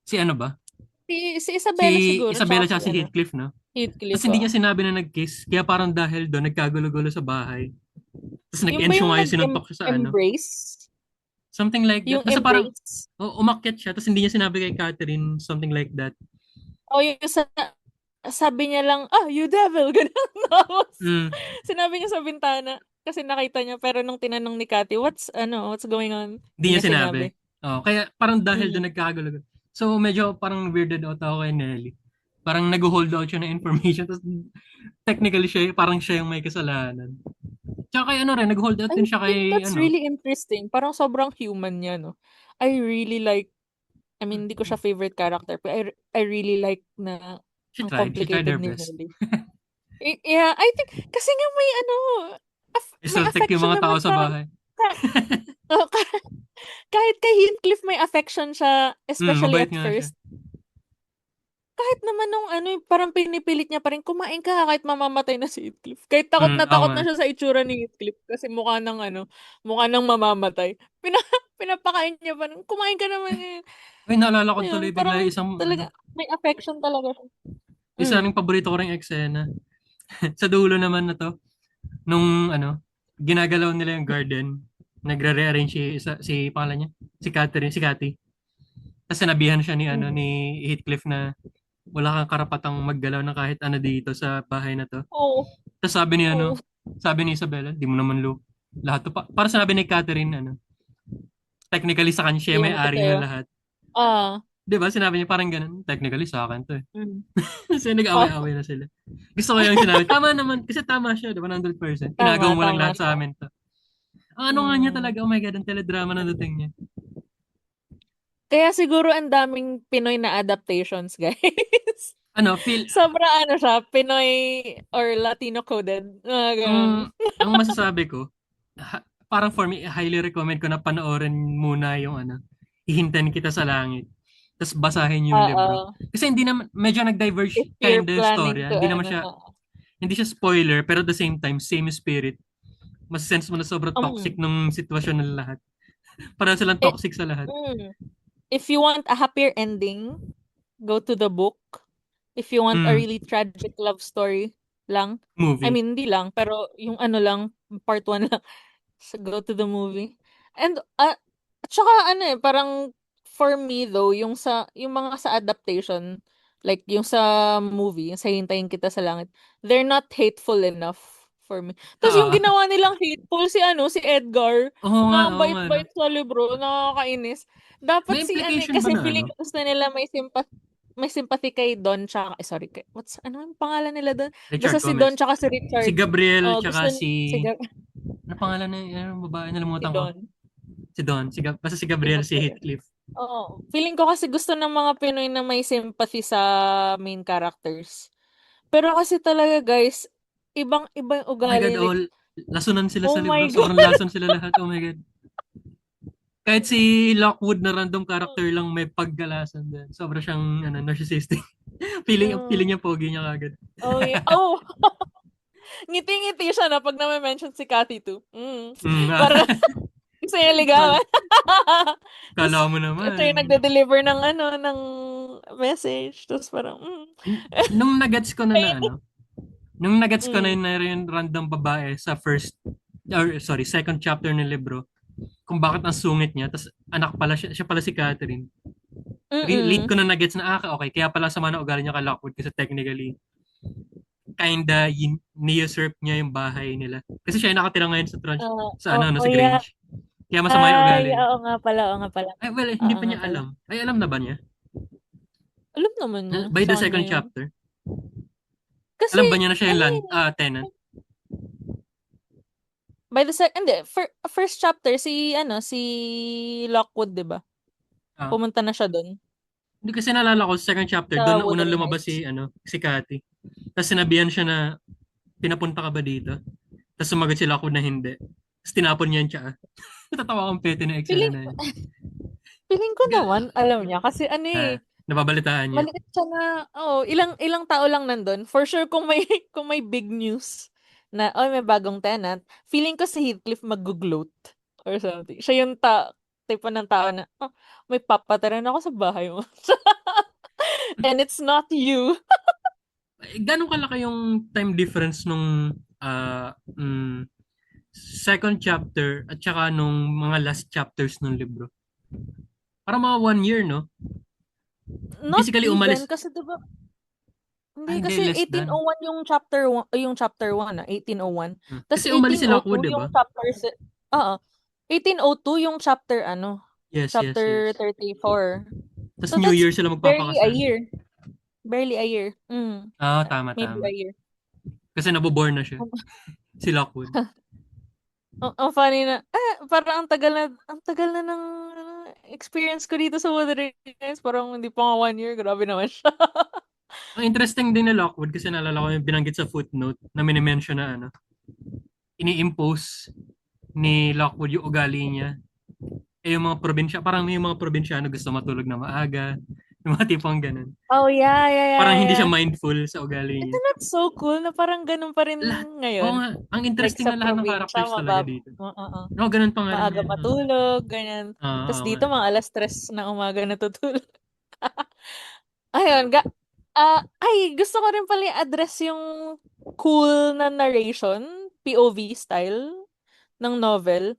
Speaker 2: Si ano ba?
Speaker 1: Si
Speaker 2: Si
Speaker 1: Isabella siguro, tsaka
Speaker 2: Isabella
Speaker 1: si
Speaker 2: tsaka si Heathcliff, no? Tapos
Speaker 1: Heathcliff.
Speaker 2: hindi niya sinabi na nag-kiss, kaya parang dahil doon, nagkagulo-gulo sa bahay. Tapos
Speaker 1: Yung ba
Speaker 2: nag-ensyo
Speaker 1: yung
Speaker 2: nga yung sinuntok siya sa ano.
Speaker 1: nag-embrace?
Speaker 2: Something like that.
Speaker 1: Yung
Speaker 2: Basta parang,
Speaker 1: embrace?
Speaker 2: umakyat siya, tapos hindi niya sinabi kay Catherine, something like that.
Speaker 1: O yung sa sabi niya lang, you devil, ganun. Tapos,
Speaker 2: Mm,
Speaker 1: sinabi niya sa bintana, kasi nakita niya, pero nung tinanong ni Cathy, what's going on?
Speaker 2: Hindi
Speaker 1: Hindi
Speaker 2: niya
Speaker 1: niya
Speaker 2: sinabi.
Speaker 1: sinabi.
Speaker 2: Oh, kaya parang dahil
Speaker 1: Mm.
Speaker 2: doon nagkakagulo. So medyo parang weirded out ako kay Nelly. Parang nag-hold out siya ng information. Tapos technically parang siya yung may kasalanan. Tsaka kay ano rin, nag-hold out
Speaker 1: I
Speaker 2: din siya
Speaker 1: think
Speaker 2: kay
Speaker 1: that's
Speaker 2: ano.
Speaker 1: really interesting. Parang sobrang human niya, no? I really like, I mean, hindi ko siya favorite character, pero I really like na ang
Speaker 2: She tried her
Speaker 1: complicated ni
Speaker 2: best.
Speaker 1: Nelly. Yeah, I think, kasi nga may ano, may
Speaker 2: Isultek yung
Speaker 1: affection
Speaker 2: mga tao
Speaker 1: naman
Speaker 2: sa bahay.
Speaker 1: ka- oh, kahit kay Heathcliff may affection siya, especially
Speaker 2: Mabait
Speaker 1: at
Speaker 2: nga siya.
Speaker 1: first. Kahit naman nung ano, parang pinipilit niya pa rin, kumain ka kahit mamamatay na si Heathcliff. Kahit
Speaker 2: Oo
Speaker 1: takot
Speaker 2: nga.
Speaker 1: na siya sa itsura ni Heathcliff kasi mukha ng mamamatay. Pina, pinapakain niya pa rin, kumain ka naman eh.
Speaker 2: Ay, naalala ko
Speaker 1: Ayun,
Speaker 2: tuloy bigla
Speaker 1: parang
Speaker 2: isang ano,
Speaker 1: talaga, may affection talaga siya.
Speaker 2: isa
Speaker 1: Mm.
Speaker 2: ring paborito ko ring eksena. Sa dulo naman na to, nung ano, ginagalaw nila yung garden, nagre-rearrange si pangalan niya, si Catherine, si Cathy. Tapos sinabihan siya ni ano
Speaker 1: Mm.
Speaker 2: ni Heathcliff na wala kang karapatang maggalaw ng kahit ano dito sa bahay na to.
Speaker 1: Oo,
Speaker 2: Tapos sabi ni
Speaker 1: oo.
Speaker 2: ano, sabi ni Isabella, di mo naman lahat to pa. Para sinabi ni Catherine ano, technically sa kanya siya
Speaker 1: Hindi
Speaker 2: may
Speaker 1: naman to
Speaker 2: ari
Speaker 1: sa'yo.
Speaker 2: ng lahat.
Speaker 1: Ah,
Speaker 2: 'Di ba? Sinabi niya parang ganun, technically sa akin to eh.
Speaker 1: mm.
Speaker 2: Kasi
Speaker 1: Oh,
Speaker 2: nag-away-away na sila. Gusto ko yung sinabi, tama naman, kasi tama siya, 100%.
Speaker 1: tama,
Speaker 2: Inagaw mo lang
Speaker 1: tama
Speaker 2: lahat sa
Speaker 1: siya.
Speaker 2: amin to. Ang ano nga niya
Speaker 1: Mm.
Speaker 2: talaga, oh my God, ang teledrama na dating niya.
Speaker 1: Kaya siguro ang daming Pinoy na adaptations, guys.
Speaker 2: Ano, feel,
Speaker 1: Sobra ano siya, Pinoy or Latino coded. Mga ganun.
Speaker 2: ang masasabi ko, parang for me, highly recommend ko na panoorin muna yung ano, Hihintayin Kita sa Langit. Tapos basahin yung libro.
Speaker 1: Oo.
Speaker 2: Kasi hindi naman, medyo
Speaker 1: If
Speaker 2: nag-diverge
Speaker 1: you're
Speaker 2: kind of
Speaker 1: planning
Speaker 2: storya.
Speaker 1: to,
Speaker 2: Hindi naman
Speaker 1: ano,
Speaker 2: siya, hindi siya spoiler, pero at the same time, same spirit. Mas sense mo na sobrang toxic
Speaker 1: um,
Speaker 2: nung sitwasyon ng lahat. Parang silang
Speaker 1: it,
Speaker 2: toxic sa lahat.
Speaker 1: if you want a happier ending, go to the book. If you want a
Speaker 2: Mm,
Speaker 1: really tragic love story lang, I
Speaker 2: movie.
Speaker 1: mean, hindi lang, pero yung ano lang, part 1 lang, so go to the movie. And, at saka ano eh, parang for me though, yung mga sa adaptation, like yung sa movie, yung sa Hintayin Kita sa Langit, they're not hateful enough for me. Tapos yung
Speaker 2: Ah,
Speaker 1: ginawa nilang hateful si Edgar, na ang
Speaker 2: oo nga, no?
Speaker 1: bait-bait sa libro, nakakainis. Dapat
Speaker 2: May
Speaker 1: si ano,
Speaker 2: implication ba
Speaker 1: kasi
Speaker 2: na ano?
Speaker 1: feeling ko gusto nila may sympathy kay Don tsaka, sorry, ano yung pangalan nila doon?
Speaker 2: Richard
Speaker 1: Basta si Don
Speaker 2: Gomez.
Speaker 1: tsaka si
Speaker 2: Si
Speaker 1: Richard.
Speaker 2: Gabriel,
Speaker 1: Oh,
Speaker 2: tsaka si...
Speaker 1: si,
Speaker 2: Ano pangalan na yung babae?
Speaker 1: si
Speaker 2: Nalimutan ko.
Speaker 1: Don.
Speaker 2: Si Don. Basta si
Speaker 1: Si
Speaker 2: Gabriel, si
Speaker 1: Gabriel.
Speaker 2: Heathcliff.
Speaker 1: Oo. Feeling ko kasi gusto ng mga Pinoy na may sympathy sa main characters. Pero kasi talaga guys, ibang-iba yung
Speaker 2: Oh my God,
Speaker 1: ugali.
Speaker 2: oh,
Speaker 1: Like,
Speaker 2: lasunan sila
Speaker 1: oh
Speaker 2: sa libro.
Speaker 1: my God.
Speaker 2: Sobrang lason sila lahat. Oh my God. Kahit si Lockwood na random character lang may paggalasan din. Sobra siyang ano, narcissistic. Feeling
Speaker 1: Mm.
Speaker 2: niya pogi niya kagad.
Speaker 1: Oh, yeah. Oh, ngiti-ngiti siya na pag na-mention si Cathy too.
Speaker 2: Mm,
Speaker 1: Para gusto niya
Speaker 2: kala,
Speaker 1: ligawan.
Speaker 2: kala
Speaker 1: Tapos,
Speaker 2: mo
Speaker 1: siya
Speaker 2: naman.
Speaker 1: yung nagde-deliver ng ng message. Tapos parang,
Speaker 2: Nung nagets ko na na
Speaker 1: Ay,
Speaker 2: ano, nung nagets ko na
Speaker 1: mm.
Speaker 2: yung random babae sa second chapter ng libro, kung bakit ang sungit niya, tas anak pala siya pala si Catherine. Lead
Speaker 1: Mm-mm.
Speaker 2: ko na nagets na, okay, kaya pala sama na ugali niya kay Lockwood kasi technically, kinda ni-usurp niya yung bahay nila. Kasi siya yung nakatira ngayon sa ano,
Speaker 1: Oh,
Speaker 2: sa
Speaker 1: yeah.
Speaker 2: Grange. Kaya masama yung
Speaker 1: Ay,
Speaker 2: ugali niya.
Speaker 1: oo nga pala.
Speaker 2: Ay, well, hindi
Speaker 1: Oo
Speaker 2: pa
Speaker 1: nga
Speaker 2: niya
Speaker 1: pala.
Speaker 2: alam. Ay, alam na ba niya?
Speaker 1: Alam naman niya
Speaker 2: By
Speaker 1: sa
Speaker 2: the
Speaker 1: kanya
Speaker 2: second
Speaker 1: yun.
Speaker 2: chapter.
Speaker 1: Kasi,
Speaker 2: Alam ba niya na siya yung
Speaker 1: ano yun,
Speaker 2: tenant?
Speaker 1: by the second, hindi, first chapter, si Lockwood, di ba?
Speaker 2: Ah,
Speaker 1: Pumunta na siya doon
Speaker 2: hindi kasi naalala ko, sa second chapter,
Speaker 1: sa
Speaker 2: doon na unang
Speaker 1: Wuthering
Speaker 2: lumabas
Speaker 1: Heights.
Speaker 2: si Cathy. Tapos sinabihan siya na, pinapunta ka ba dito? Tapos sumagot si Lockwood na hindi. Tapos tinapon niya yung tsaa. Natatawa akong pete na eksena
Speaker 1: Feeling,
Speaker 2: na yun.
Speaker 1: feeling ko naman, alam niya. Kasi ano
Speaker 2: Ah,
Speaker 1: eh,
Speaker 2: nababalitaan niya.
Speaker 1: maliit siya na, ilang tao lang nandun. For sure, kung may, kung may big news na, may bagong tenant, feeling ko si Heathcliff mag-gloat or something. Siya yung tipo ng tao na, may papataran ako sa bahay mo. And it's not you.
Speaker 2: Gano'ng kalaki yung time difference nung second chapter at saka nung mga last chapters ng libro? Para mga 1 year, no?
Speaker 1: Not
Speaker 2: Basically,
Speaker 1: even,
Speaker 2: umalis.
Speaker 1: kasi diba, Hindi
Speaker 2: Hindi,
Speaker 1: kasi
Speaker 2: less than.
Speaker 1: 1801 yung chapter 1, yung chapter 1 1801. Tas
Speaker 2: Kasi umalis si Lockwood,
Speaker 1: 1802
Speaker 2: di
Speaker 1: yung
Speaker 2: ba?
Speaker 1: chapter Oo. 1802 yung chapter
Speaker 2: Yes, yes,
Speaker 1: chapter
Speaker 2: yes.
Speaker 1: 34.
Speaker 2: Tapos
Speaker 1: So
Speaker 2: New
Speaker 1: that's
Speaker 2: Year sila
Speaker 1: barely a
Speaker 2: magpapakasal.
Speaker 1: year. Barely a year.
Speaker 2: Tama,
Speaker 1: Maybe
Speaker 2: tama.
Speaker 1: a year.
Speaker 2: Kasi naboborn na siya, si Lockwood.
Speaker 1: Ang funny na, parang ang tagal na ng experience ko dito sa Wuthering Heights. Parang hindi pa nga 1 year. Grabe naman siya.
Speaker 2: Ang interesting din na Lockwood kasi naalala ko yung binanggit sa footnote na minimension na ini-impose ni Lockwood yung ugali niya. Yung mga probinsya, parang yung mga probinsyano gusto matulog na maaga. Yung mga tipong ganun.
Speaker 1: Oh, yeah, yeah, yeah,
Speaker 2: Parang hindi siya
Speaker 1: yeah.
Speaker 2: mindful sa ugali niya.
Speaker 1: Isn't that so cool na parang ganun pa rin
Speaker 2: Lahat, oo
Speaker 1: ngayon?
Speaker 2: nga, ang
Speaker 1: Like
Speaker 2: interesting
Speaker 1: sa
Speaker 2: na lahat ng
Speaker 1: probinsya,
Speaker 2: characters talaga dito.
Speaker 1: Oo.
Speaker 2: Oo, ganun pa nga rin
Speaker 1: Maaga
Speaker 2: ngayon.
Speaker 1: matulog, ganyan. Tapos
Speaker 2: Oo nga.
Speaker 1: dito, mga alas 3 ng umaga natutulog. Ayun, gusto ko rin pala i-address yung cool na narration, POV style ng novel.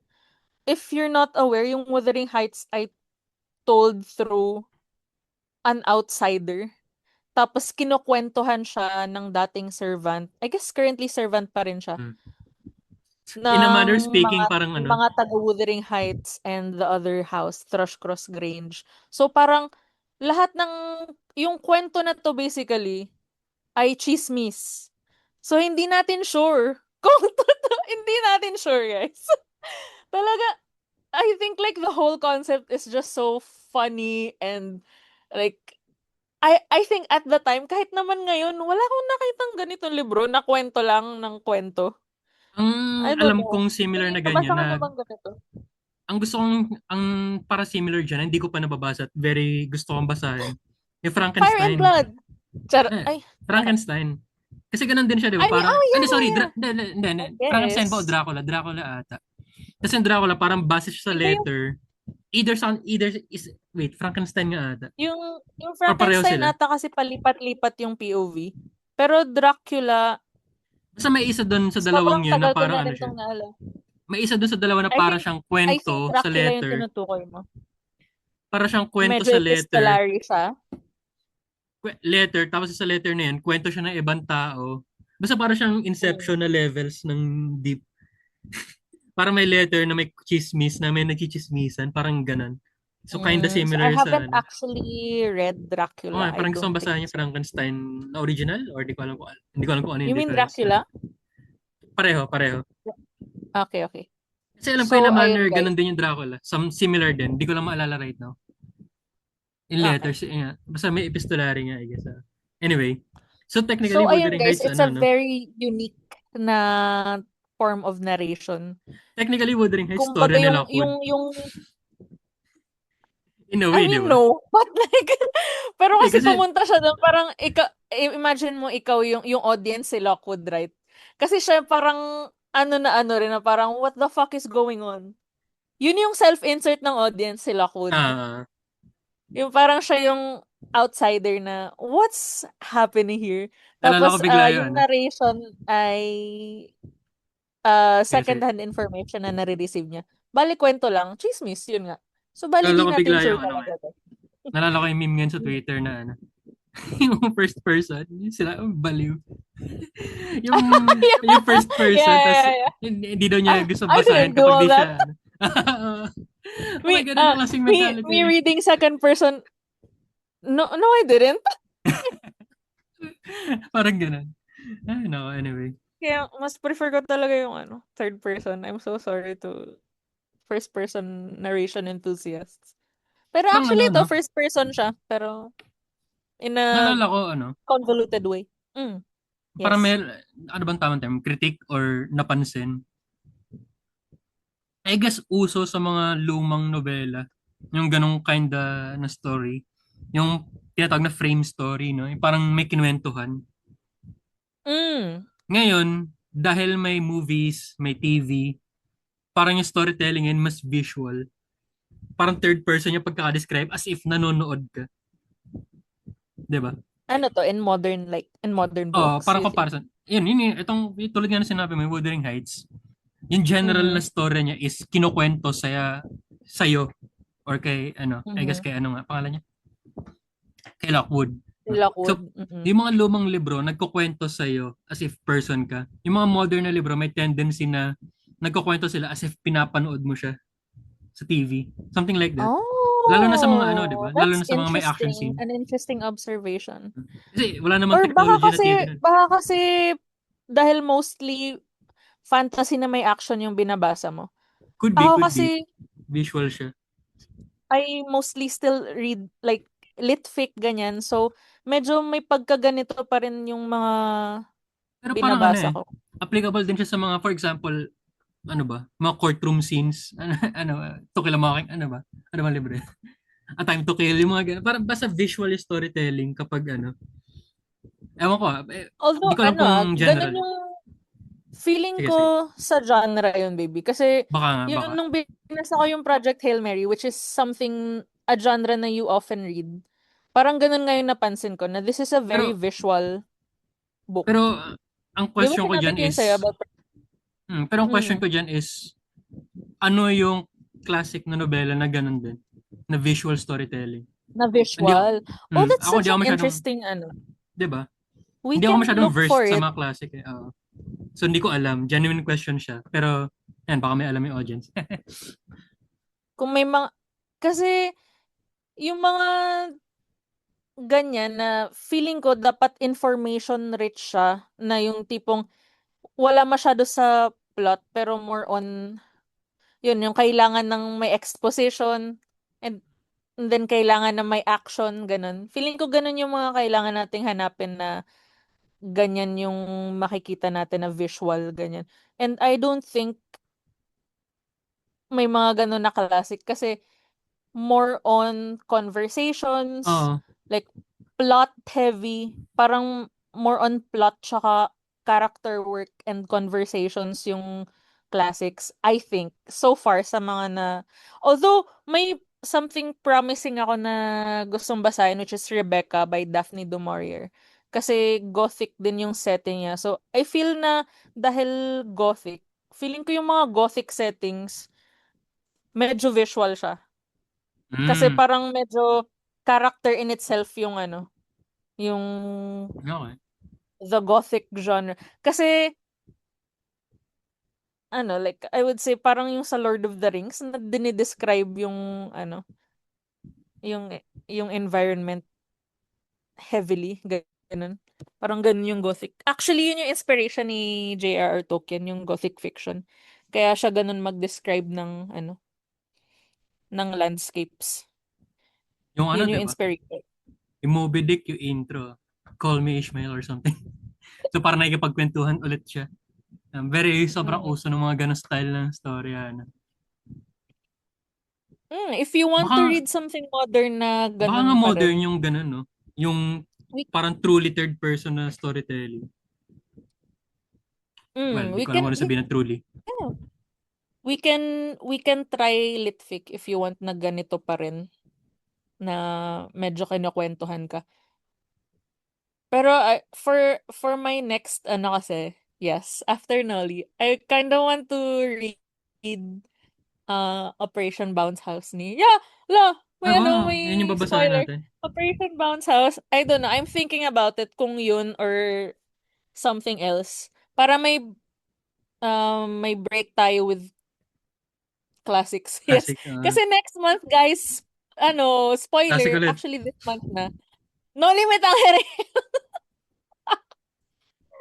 Speaker 1: If you're not aware, yung Wuthering Heights ay told through an outsider. Tapos kinukwentuhan siya ng dating servant. I guess currently servant pa rin siya.
Speaker 2: Hmm. In a
Speaker 1: Ng
Speaker 2: manner
Speaker 1: mga
Speaker 2: speaking, parang
Speaker 1: mga taga Wuthering Heights and the other house, Thrushcross Grange. So parang lahat ng yung kwento na to basically ay chismis. So hindi natin sure kung totoo. Hindi natin sure, guys. Talaga, I think like the whole concept is just so funny and like I think at the time kahit naman ngayon wala akong nakitang ganitong libro na kwento lang ng kwento.
Speaker 2: ang
Speaker 1: I don't
Speaker 2: alam
Speaker 1: know.
Speaker 2: kong similar
Speaker 1: May
Speaker 2: na ganyan
Speaker 1: nabasa ka
Speaker 2: na
Speaker 1: na bang ganito?
Speaker 2: ang gusto kong, ang para similar dyan, hindi ko pa nababasa at very gusto kong basahin. Yung
Speaker 1: Fire and
Speaker 2: Frankenstein.
Speaker 1: Blood. Char
Speaker 2: Eh,
Speaker 1: ay.
Speaker 2: Frankenstein. Kasi ganun din siya, di ba?
Speaker 1: I mean,
Speaker 2: Parang,
Speaker 1: oh
Speaker 2: hindi,
Speaker 1: yeah,
Speaker 2: sorry,
Speaker 1: yeah,
Speaker 2: hindi, hindi, hindi, hindi.
Speaker 1: yeah. I
Speaker 2: Frankenstein ba o
Speaker 1: guess.
Speaker 2: Dracula? Dracula ata. Kasi yung Dracula, parang base siya sa
Speaker 1: Iba yung
Speaker 2: letter. Either is, wait, Frankenstein nga ata.
Speaker 1: yung
Speaker 2: Or pareho
Speaker 1: Frankenstein
Speaker 2: sila.
Speaker 1: ata kasi palipat-lipat yung POV. Pero Dracula,
Speaker 2: Basta may isa doon sa dalawang
Speaker 1: sobrang
Speaker 2: yun na
Speaker 1: tagal ko
Speaker 2: parang
Speaker 1: na
Speaker 2: ano
Speaker 1: rin
Speaker 2: siya.
Speaker 1: tong naala.
Speaker 2: May isa doon sa dalawa na
Speaker 1: I
Speaker 2: para
Speaker 1: think
Speaker 2: siyang
Speaker 1: I think
Speaker 2: kwento sa
Speaker 1: Dracula yung
Speaker 2: letter.
Speaker 1: tinutukoy mo.
Speaker 2: Para siyang
Speaker 1: Yung
Speaker 2: kwento
Speaker 1: medyo
Speaker 2: sa letter.
Speaker 1: epistolary siya.
Speaker 2: Letter, tapos sa letter na yun, kwento siya ng ibang tao. Basta para siyang
Speaker 1: Mm.
Speaker 2: inception na levels ng deep. Para may letter na may chismis, na may nagchichismisan, parang ganun. So kinda
Speaker 1: So I
Speaker 2: similar sa
Speaker 1: haven't actually read
Speaker 2: Oo nga,
Speaker 1: Dracula. I
Speaker 2: parang gusto
Speaker 1: don't
Speaker 2: kong
Speaker 1: think
Speaker 2: basahin yung
Speaker 1: so.
Speaker 2: Frankenstein na original or hindi ko alam kung ano
Speaker 1: You
Speaker 2: yung
Speaker 1: mean
Speaker 2: difference.
Speaker 1: Dracula?
Speaker 2: Pareho, pareho.
Speaker 1: Okay, okay.
Speaker 2: Kasi alam ko yun
Speaker 1: So,
Speaker 2: na manner,
Speaker 1: ayun guys.
Speaker 2: ganun din yung Dracula. Some similar din. Hindi ko lang maalala right now. In
Speaker 1: Okay.
Speaker 2: letters, yeah. Basta may epistolary nga, I guess. Anyway, so technically,
Speaker 1: So, ayun
Speaker 2: Wuthering
Speaker 1: guys,
Speaker 2: Heights,
Speaker 1: it's a
Speaker 2: ano, no?
Speaker 1: very unique na form of narration.
Speaker 2: Technically, Wuthering Heights,
Speaker 1: Kumbaga
Speaker 2: story ni Lockwood.
Speaker 1: yung
Speaker 2: In a
Speaker 1: I
Speaker 2: way, di
Speaker 1: mean
Speaker 2: ba?
Speaker 1: no, but like pero
Speaker 2: Hindi,
Speaker 1: kasi
Speaker 2: kasi,
Speaker 1: pumunta siya doon parang imagine mo ikaw yung audience si Lockwood, right? Kasi siya parang ano rin na parang what the fuck is going on? Yun yung self-insert ng audience si Lockwood.
Speaker 2: ah,
Speaker 1: Yung parang siya yung outsider na what's happening here?
Speaker 2: naalala ko
Speaker 1: Tapos
Speaker 2: bigla yung,
Speaker 1: yung
Speaker 2: ano,
Speaker 1: narration ay
Speaker 2: sige, sige.
Speaker 1: second-hand information na nare-receive niya. Bali kwento lang, chismis, yun nga. So bali di
Speaker 2: Naalala ko
Speaker 1: natin
Speaker 2: bigla
Speaker 1: sure
Speaker 2: yung, ano,
Speaker 1: talaga to.
Speaker 2: naalala ko yung meme ngayon sa Twitter na, ano, yung first person, yung sila, baliw. yung, yung first
Speaker 1: Yeah,
Speaker 2: person,
Speaker 1: yeah,
Speaker 2: tas
Speaker 1: yeah, yeah.
Speaker 2: hindi daw niya gusto
Speaker 1: I
Speaker 2: basahin
Speaker 1: didn't do
Speaker 2: kapag
Speaker 1: all
Speaker 2: di
Speaker 1: that.
Speaker 2: siya, ano. Oh my God, ano klaseng
Speaker 1: Me
Speaker 2: mentality?
Speaker 1: reading second person. No, no, I didn't.
Speaker 2: Parang ganun. Ay, no, anyway.
Speaker 1: Kaya mas prefer ko talaga yung third person. I'm so sorry to first person narration enthusiasts. Pero
Speaker 2: Parang ano,
Speaker 1: actually ito
Speaker 2: no?
Speaker 1: first person siya, pero in a
Speaker 2: Naalala ko, ano,
Speaker 1: convoluted way. Mm,
Speaker 2: parang may,
Speaker 1: yes.
Speaker 2: ano bang tamang term? Critique or napansin? I guess uso sa mga lumang nobela. Yung ganong kinda na story. Yung tinatawag na frame story, no? Yung parang may kinuwentuhan.
Speaker 1: Mm.
Speaker 2: Ngayon, dahil may movies, may TV, parang yung storytelling yun mas visual. Parang third person yung pagkaka-describe as if nanonood ka. 'Di ba?
Speaker 1: Ano to in modern
Speaker 2: Oo,
Speaker 1: books,
Speaker 2: parang
Speaker 1: you think?
Speaker 2: comparison. Itong tulad nga na sinabi mo, yung Wuthering Heights, yung general na
Speaker 1: Mhm.
Speaker 2: story niya is kinukwento sa'yo or kay, ano, I guess
Speaker 1: Mhm.
Speaker 2: kay ano nga, pangalan niya? Kay Lockwood.
Speaker 1: Lakod.
Speaker 2: So,
Speaker 1: Mm.
Speaker 2: yung mga lumang libro, nagkukwento sa'yo as if person ka. Yung mga modern na libro, may tendency na nagkukwento sila as if pinapanood mo siya sa TV. Something like that. Lalo na sa mga ano, di
Speaker 1: Oh,
Speaker 2: ba? Lalo
Speaker 1: that's
Speaker 2: na sa mga may action
Speaker 1: interesting.
Speaker 2: scene.
Speaker 1: An interesting observation.
Speaker 2: Kasi wala namang
Speaker 1: Or
Speaker 2: technology na TV nun.
Speaker 1: baka kasi dahil mostly fantasy na may action yung binabasa mo.
Speaker 2: Could be,
Speaker 1: Ako
Speaker 2: could be.
Speaker 1: kasi
Speaker 2: Visual siya.
Speaker 1: I mostly still read like lit fic ganyan. So medyo may pagkaganito pa rin yung mga
Speaker 2: Pero parang ano
Speaker 1: binabasa
Speaker 2: eh,
Speaker 1: ko.
Speaker 2: applicable din siya sa mga, for example, ano ba, mga courtroom scenes, ano, To Kill a Mocking, ano ba? Ano ba libre? A Time to Kill, yung mga ganun. Parang basta visual storytelling kapag ano. Ewan ko di
Speaker 1: Although
Speaker 2: ko alam kung
Speaker 1: ganun
Speaker 2: general.
Speaker 1: yung feeling
Speaker 2: Sige, sige.
Speaker 1: ko sa genre yun, baby. Kasi
Speaker 2: Baka nga,
Speaker 1: yun
Speaker 2: baka.
Speaker 1: nung binasa ko yung Project Hail Mary, which is something, a genre na you often read. Parang ganun ngayon napansin ko na this is a very
Speaker 2: Pero,
Speaker 1: visual book.
Speaker 2: ang
Speaker 1: Di ba
Speaker 2: question ko
Speaker 1: sinabi
Speaker 2: dyan
Speaker 1: ko yun sa'yo
Speaker 2: is,
Speaker 1: about...
Speaker 2: pero ang question
Speaker 1: Mm,
Speaker 2: ko dyan is, ano yung classic na nobela na ganun din? Na visual storytelling.
Speaker 1: na
Speaker 2: Hindi ko,
Speaker 1: visual. Oh, that's
Speaker 2: ako
Speaker 1: such
Speaker 2: di ako
Speaker 1: an
Speaker 2: masyadong,
Speaker 1: interesting
Speaker 2: di ba?
Speaker 1: We
Speaker 2: Hindi ako
Speaker 1: can
Speaker 2: masyadong
Speaker 1: look
Speaker 2: versed
Speaker 1: for
Speaker 2: sa
Speaker 1: it.
Speaker 2: mga classic eh. Oo. So hindi ko alam. Genuine question siya. Pero, yan, baka may alam yung audience.
Speaker 1: Kung may mga... Kasi yung mga ganyan na feeling ko dapat information rich siya na yung tipong wala masyado sa plot pero more on yun yung kailangan ng may exposition and then kailangan na may action ganun. Feeling ko ganun yung mga kailangan nating hanapin na ganyan yung makikita natin na visual ganyan. And I don't think may mga ganun na classic kasi more on conversations,
Speaker 2: Oo.
Speaker 1: like plot heavy, parang more on plot tsaka character work and conversations yung classics, I think, so far sa mga na, although may something promising ako na gustong basahin which is Rebecca by Daphne du Maurier. Kasi gothic din yung setting niya. So, I feel na dahil gothic, feeling ko yung mga gothic settings, medyo visual siya. Kasi
Speaker 2: Mm.
Speaker 1: parang medyo character in itself yung yung
Speaker 2: Okay.
Speaker 1: the gothic genre. Kasi like I would say parang yung sa Lord of the Rings na dinidescribe yung yung yung environment heavily ganun. Parang ganun yung gothic. Actually, yun yung inspiration ni J.R.R. Tolkien, yung gothic fiction. Kaya siya ganun mag-describe ng landscapes.
Speaker 2: Yung ano,
Speaker 1: Yun
Speaker 2: di
Speaker 1: yung
Speaker 2: ba?
Speaker 1: inspiration.
Speaker 2: Yung Moby Dick, yung intro. Call Me Ishmael or something. So parang nakikipagkwentuhan ulit siya. Sobrang
Speaker 1: Mm.
Speaker 2: uso ng mga ganong style ng story. Ano.
Speaker 1: If you want to
Speaker 2: Baka,
Speaker 1: read something modern na
Speaker 2: baka nga
Speaker 1: ganun pa
Speaker 2: modern
Speaker 1: rin,
Speaker 2: yung ganon, no? Yung
Speaker 1: we
Speaker 2: parang truly third person na storytelling. Well, di
Speaker 1: we
Speaker 2: ko alam
Speaker 1: can
Speaker 2: ano sabihin ng truly.
Speaker 1: yeah, we can try Litfic if you want na ganito pa rin na medyo kinukwentuhan ka. Pero for my next kasi, yes, after Nolly, I kind of want to read Operation Bounce House ni. Yeah,
Speaker 2: Ay, wow, yun yung
Speaker 1: may
Speaker 2: babasahin
Speaker 1: spoiler.
Speaker 2: natin.
Speaker 1: Operation Bounce House, I don't know. I'm thinking about it kung yun or something else. Para may break tayo with classics. Yes.
Speaker 2: Classic.
Speaker 1: Kasi next month, guys,
Speaker 2: Classic
Speaker 1: spoiler,
Speaker 2: ulit.
Speaker 1: actually this month na. No Limit ang Here.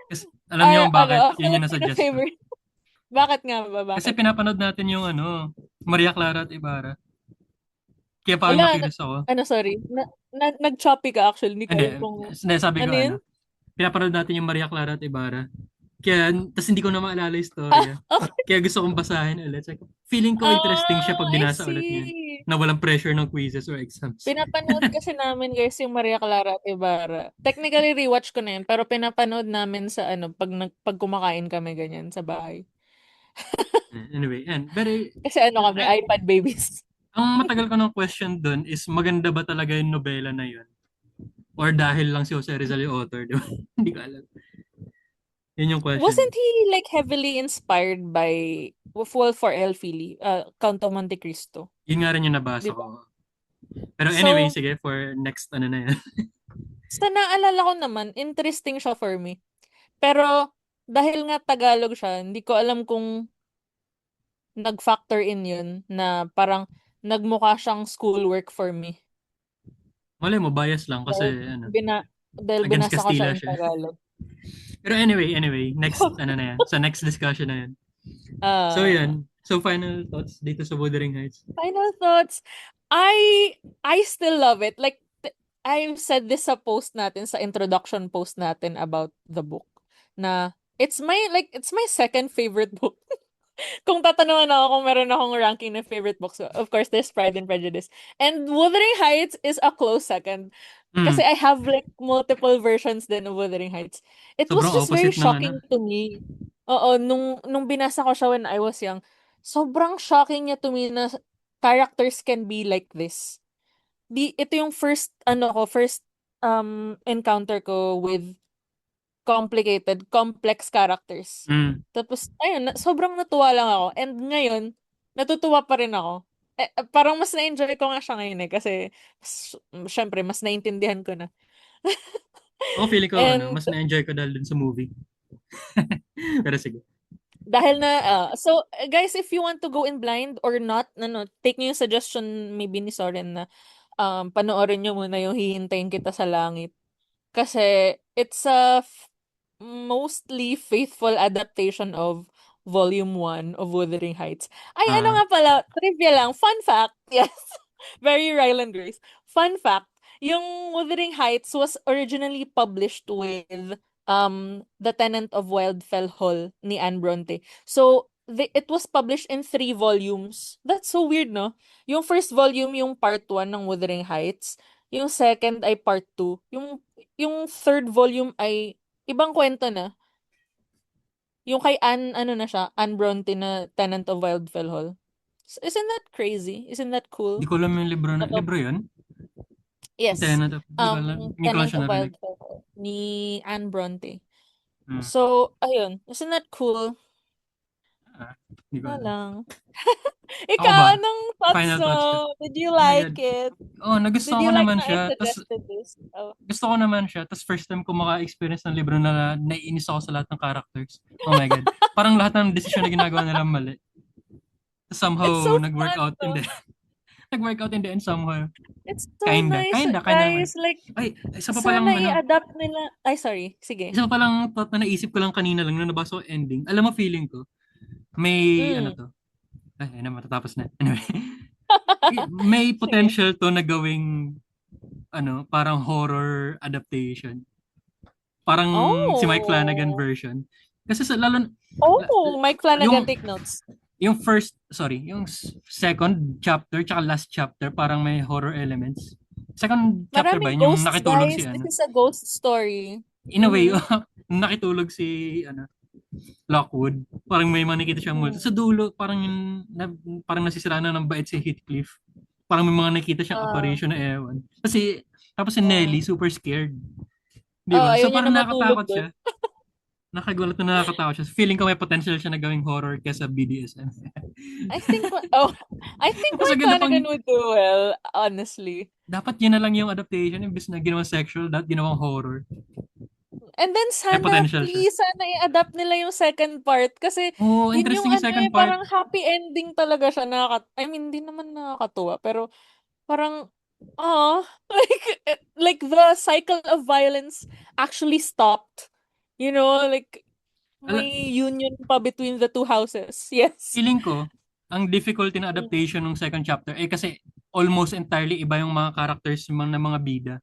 Speaker 2: Kasi, alam niyo kung bakit? Yun
Speaker 1: Actually,
Speaker 2: yung nasuggest ko.
Speaker 1: favorite. Bakit nga ba?
Speaker 2: Kasi
Speaker 1: Bakit?
Speaker 2: pinapanood natin yung Maria Clara at Ibarra. Kaya parang
Speaker 1: Wala,
Speaker 2: na-curious ako.
Speaker 1: sorry. Nag-choppy ka actually. Hindi ko
Speaker 2: Hindi,
Speaker 1: alam kung
Speaker 2: sabi ko
Speaker 1: ano yun.
Speaker 2: pinapanood natin yung Maria Clara at Ibarra. Kaya, tas hindi ko na maalala yung
Speaker 1: Ah,
Speaker 2: storya.
Speaker 1: okay.
Speaker 2: Kaya gusto kong basahin ulit. Like, feeling ko interesting siya pag
Speaker 1: I
Speaker 2: binasa ulit niyan.
Speaker 1: see.
Speaker 2: Na walang pressure ng quizzes or exams.
Speaker 1: Pinapanood kasi namin guys yung Maria Clara at Ibarra. Technically rewatch ko na yun, pero pinapanood namin sa pag kumakain kami ganyan sa bahay.
Speaker 2: Anyway, and very,
Speaker 1: Kasi kami,
Speaker 2: eh,
Speaker 1: iPad babies.
Speaker 2: ang matagal ko ng question doon is maganda ba talaga yung nobela na yun? Or dahil lang si Jose Rizal yung author, di ba? Hindi ko alam. Yun yung question.
Speaker 1: Wasn't he like heavily inspired by Wolf for Elfili, Count of Monte Cristo?
Speaker 2: Yun nga rin yung nabasa
Speaker 1: Di
Speaker 2: ko.
Speaker 1: ba?
Speaker 2: Pero anyway,
Speaker 1: So,
Speaker 2: sige, for next ano na yan.
Speaker 1: Sa naalala ko naman, interesting siya for me. Pero dahil nga Tagalog siya, hindi ko alam kung nag-factor in yun na parang nagmukha siyang schoolwork for me.
Speaker 2: Malay mo, bias lang kasi
Speaker 1: Dahil,
Speaker 2: ano,
Speaker 1: bina, dahil
Speaker 2: against
Speaker 1: binasa ko siya
Speaker 2: Castilla
Speaker 1: in
Speaker 2: siya.
Speaker 1: Tagalog.
Speaker 2: Pero anyway, next, ano na yan, sa next discussion na yan. So
Speaker 1: Ah,
Speaker 2: yan, so final thoughts dito sa Wuthering Heights.
Speaker 1: final thoughts. I still love it. Like I've said this sa post natin, sa introduction post natin about the book, na it's my second favorite book. Kung tatanungin ako kung meron akong ranking na favorite books, of course, there's Pride and Prejudice. And Wuthering Heights is a close second.
Speaker 2: Hmm,
Speaker 1: Kasi I have like multiple versions din of Wuthering Heights. It was
Speaker 2: sobrang
Speaker 1: just very
Speaker 2: opposite ng ano.
Speaker 1: shocking to me. Oo, nung binasa ko siya when I was young, sobrang shocking niya to me na characters can be like this. Ito yung first encounter ko with complex characters.
Speaker 2: Hmm.
Speaker 1: Tapos, ayun, sobrang natuwa lang ako. And ngayon, natutuwa pa rin ako. Parang mas na-enjoy ko nga siya ngayon eh. Kasi, syempre, mas naintindihan ko na.
Speaker 2: Ako feeling ko, ano,
Speaker 1: And
Speaker 2: mas na-enjoy ko dahil dun sa movie. Pero sige.
Speaker 1: dahil na, guys, if you want to go in blind or not, take nyo yung suggestion maybe ni Soren na panoorin nyo muna yung Hihintayin Kita sa Langit. Kasi it's a mostly faithful adaptation of Volume 1 of Wuthering Heights. Ay, ano
Speaker 2: Ah,
Speaker 1: nga pala, trivia lang, fun fact, yes, very Ryland Grace. Fun fact, yung Wuthering Heights was originally published with The Tenant of Wildfell Hall ni Anne Bronte. So, it was published in 3 volumes. That's so weird, no? Yung first volume, yung part 1 ng Wuthering Heights. Yung second ay part 2. Yung third volume ay ibang kwento na. Yung kay Anne, ano na siya, Anne Bronte na Tenant of Wildfell Hall. Isn't that crazy? Isn't that
Speaker 2: di
Speaker 1: cool?
Speaker 2: ko alam yung libro na,
Speaker 1: That of,
Speaker 2: libro yun?
Speaker 1: yes.
Speaker 2: Tenant of, di ko alam, hindi ko lang
Speaker 1: Tenant
Speaker 2: siya
Speaker 1: of
Speaker 2: narinig.
Speaker 1: Wildfell Hall ni Anne Bronte.
Speaker 2: Hmm.
Speaker 1: So, ayun. Isn't that cool?
Speaker 2: Ah, di ko
Speaker 1: Na
Speaker 2: alam.
Speaker 1: lang.
Speaker 2: Ako
Speaker 1: Ikaw,
Speaker 2: ba?
Speaker 1: anong thoughts
Speaker 2: Final thoughts ko.
Speaker 1: mo? Did you
Speaker 2: Oh my
Speaker 1: like
Speaker 2: God.
Speaker 1: it?
Speaker 2: Oh, nagustuhan
Speaker 1: Did
Speaker 2: ko
Speaker 1: you like
Speaker 2: naman
Speaker 1: na I
Speaker 2: siya. Tapos,
Speaker 1: suggested this? Oh.
Speaker 2: gusto ko naman siya. Tapos, first time ko maka-experience ng libro na naiinis ako sa lahat ng characters. Oh my God. Parang lahat ng desisyon na ginagawa nila mali.
Speaker 1: It's
Speaker 2: Somehow,
Speaker 1: so fun,
Speaker 2: nag-workout in
Speaker 1: though.
Speaker 2: the, nag-workout in the end somehow.
Speaker 1: It's so
Speaker 2: Kinda.
Speaker 1: nice,
Speaker 2: Kinda naman.
Speaker 1: guys. Like,
Speaker 2: Ay, isa pa palang,
Speaker 1: sana
Speaker 2: ano,
Speaker 1: i-adapt nila. Ay, sorry. Sige.
Speaker 2: isa pa palang thought na naisip ko lang kanina lang na nabasa ko ending. Alam mo, feeling ko, may, ano
Speaker 1: Mm.
Speaker 2: to, ay, ano, matatapos na. Anyway, may
Speaker 1: Sige.
Speaker 2: potential to na gawing, ano, parang horror adaptation. Parang si Mike Flanagan
Speaker 1: Oh.
Speaker 2: version. Kasi sa lalo
Speaker 1: Oh, Mike Flanagan,
Speaker 2: yung
Speaker 1: take notes.
Speaker 2: yung second chapter tsaka last chapter parang may horror elements. Second chapter ba
Speaker 1: Maraming
Speaker 2: yun, yung
Speaker 1: ghosts,
Speaker 2: nakitulog
Speaker 1: guys.
Speaker 2: si
Speaker 1: This
Speaker 2: ano.
Speaker 1: is a ghost story.
Speaker 2: In a way,
Speaker 1: Mm-hmm.
Speaker 2: nakitulog si ano Lockwood. Parang may makikita siyang multo.
Speaker 1: Mm.
Speaker 2: Sa dulo, parang parang nasisira na ng bait si Heathcliff. Parang may mga nakita siyang
Speaker 1: Ah,
Speaker 2: apparition na ewan. Tapos si
Speaker 1: ah.
Speaker 2: Nelly, super scared. Di
Speaker 1: Oh,
Speaker 2: ba?
Speaker 1: ayaw
Speaker 2: So
Speaker 1: niya
Speaker 2: parang
Speaker 1: na matulog
Speaker 2: nakakatakot
Speaker 1: doon.
Speaker 2: siya. Nakagulat na nakakatakot siya. Feeling ko may potential siya na gawing horror kesa BDSM.
Speaker 1: I think, oh, I think
Speaker 2: Kasi
Speaker 1: Mike
Speaker 2: ganda pang,
Speaker 1: Flanagan would do well, honestly.
Speaker 2: dapat yun na lang yung adaptation, imbis na ginawang sexual, dapat ginawang horror.
Speaker 1: And then
Speaker 2: May
Speaker 1: sana,
Speaker 2: potential siya.
Speaker 1: please, sana i-adapt nila yung second part. Kasi,
Speaker 2: Oh,
Speaker 1: yun yung
Speaker 2: interesting yung
Speaker 1: ano
Speaker 2: second
Speaker 1: eh,
Speaker 2: part.
Speaker 1: parang happy ending talaga siya. I mean, hindi naman nakakatuwa. Pero, parang, like, like the cycle of violence actually stopped. You know, like,
Speaker 2: Ala,
Speaker 1: may union pa between the two houses. Yes.
Speaker 2: feeling ko, ang difficulty ng
Speaker 1: Mm.
Speaker 2: adaptation ng second chapter, kasi almost entirely iba yung mga characters ng mga bida.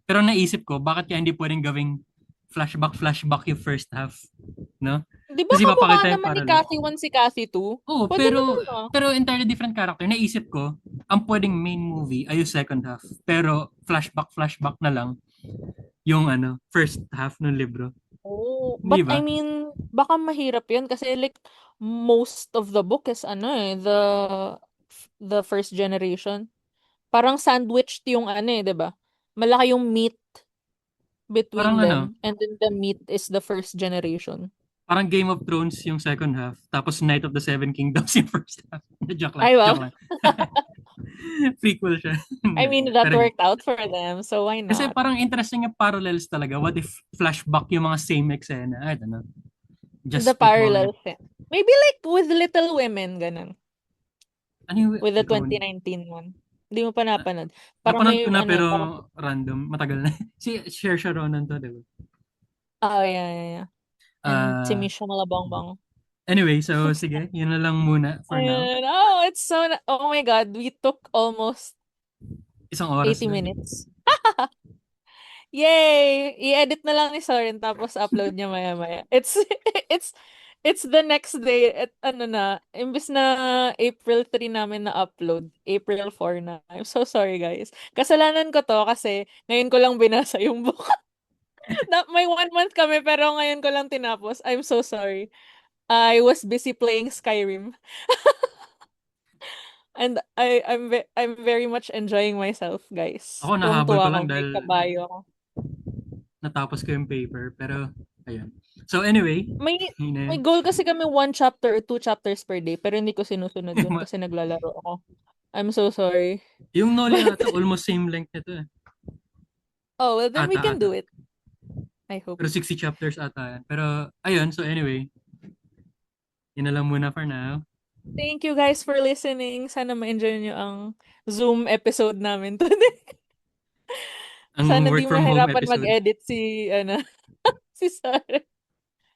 Speaker 2: Pero naisip ko, bakit kaya hindi pwedeng gawing flashback yung first half? No?
Speaker 1: Di ba
Speaker 2: Kasi
Speaker 1: kamukha
Speaker 2: mapakita yung
Speaker 1: naman ni
Speaker 2: parallel.
Speaker 1: Cathy 1 si Cathy 2?
Speaker 2: Oo,
Speaker 1: Pwede naman
Speaker 2: pero
Speaker 1: na.
Speaker 2: entirely different character. Naisip ko, ang pwedeng main movie ay yung second half. Pero flashback na lang yung ano, first half ng libro.
Speaker 1: Oh,
Speaker 2: Di
Speaker 1: but I
Speaker 2: ba?
Speaker 1: mean, baka mahirap 'yun kasi like most of the book is ano eh, the first generation. Parang sandwiched yung ano eh, 'di ba? Malaki yung meat
Speaker 2: Parang
Speaker 1: between
Speaker 2: ano,
Speaker 1: them and then the meat is the first generation.
Speaker 2: parang Game of Thrones yung second half, tapos Night of the Seven Kingdoms yung first half. Joke lang,
Speaker 1: Ay, wow.
Speaker 2: joke lang. Prequel siya.
Speaker 1: I
Speaker 2: Hindi.
Speaker 1: mean, that
Speaker 2: Pero
Speaker 1: worked out for them, so why
Speaker 2: kasi
Speaker 1: not?
Speaker 2: parang interesting yung parallels talaga. What if flashback yung mga same eksena? I don't know.
Speaker 1: The
Speaker 2: Just spitballing it.
Speaker 1: parallels. Eh. Maybe like with Little Women, ganun.
Speaker 2: Ano yung,
Speaker 1: With the
Speaker 2: ikaw,
Speaker 1: 2019 one. Hindi mo pa napanood. Parang
Speaker 2: napanood
Speaker 1: may
Speaker 2: ko na
Speaker 1: ano,
Speaker 2: pero
Speaker 1: parang
Speaker 2: random. Matagal na. Si Saoirse Ronan to, di ba?
Speaker 1: oh yeah, yeah, yeah. And si
Speaker 2: Ah,
Speaker 1: Misha Malabongbong.
Speaker 2: anyway, so sige, yun na lang muna for now.
Speaker 1: Ayun. Oh, it's so oh my God, we took almost
Speaker 2: Isang oras
Speaker 1: 80
Speaker 2: na.
Speaker 1: minutes. Yay! I-edit na lang ni Soren tapos upload niya maya-maya. It's it's the next day at ano na, imbes na April 3 namin na upload, April 4 na. I'm so sorry guys. Kasalanan ko to kasi ngayon ko lang binasa yung book. May 1 month kami pero ngayon ko lang tinapos. I'm so sorry. I was busy playing Skyrim and I'm very much enjoying myself, guys.
Speaker 2: Ako nahabol ko
Speaker 1: Tuwang-tuwa ako,
Speaker 2: lang
Speaker 1: may
Speaker 2: dahil
Speaker 1: kabayo ako.
Speaker 2: natapos ko yung paper. Pero, ayun. So anyway,
Speaker 1: May
Speaker 2: yun na
Speaker 1: may
Speaker 2: yun.
Speaker 1: goal kasi kami 1 chapter or 2 chapters per day pero hindi ko sinusunod yun kasi naglalaro ako. I'm so sorry.
Speaker 2: Yung Noli
Speaker 1: But
Speaker 2: ata, almost same length nito eh.
Speaker 1: oh, well then we can
Speaker 2: Ata.
Speaker 1: do it. I hope.
Speaker 2: Pero 60 chapters ata yan. Pero, ayun. So anyway, yun na lang muna for now.
Speaker 1: Thank you guys for listening. Sana ma-enjoy niyo ang Zoom episode namin today.
Speaker 2: Ang
Speaker 1: Sana di
Speaker 2: work from home
Speaker 1: mahirapan
Speaker 2: episode.
Speaker 1: mag-edit si ano si Sarah.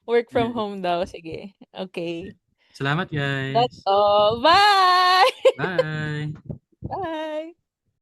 Speaker 1: Work from
Speaker 2: Anyway,
Speaker 1: home daw. Sige. Okay.
Speaker 2: salamat
Speaker 1: That's
Speaker 2: guys.
Speaker 1: all. Bye!
Speaker 2: Bye!
Speaker 1: Bye!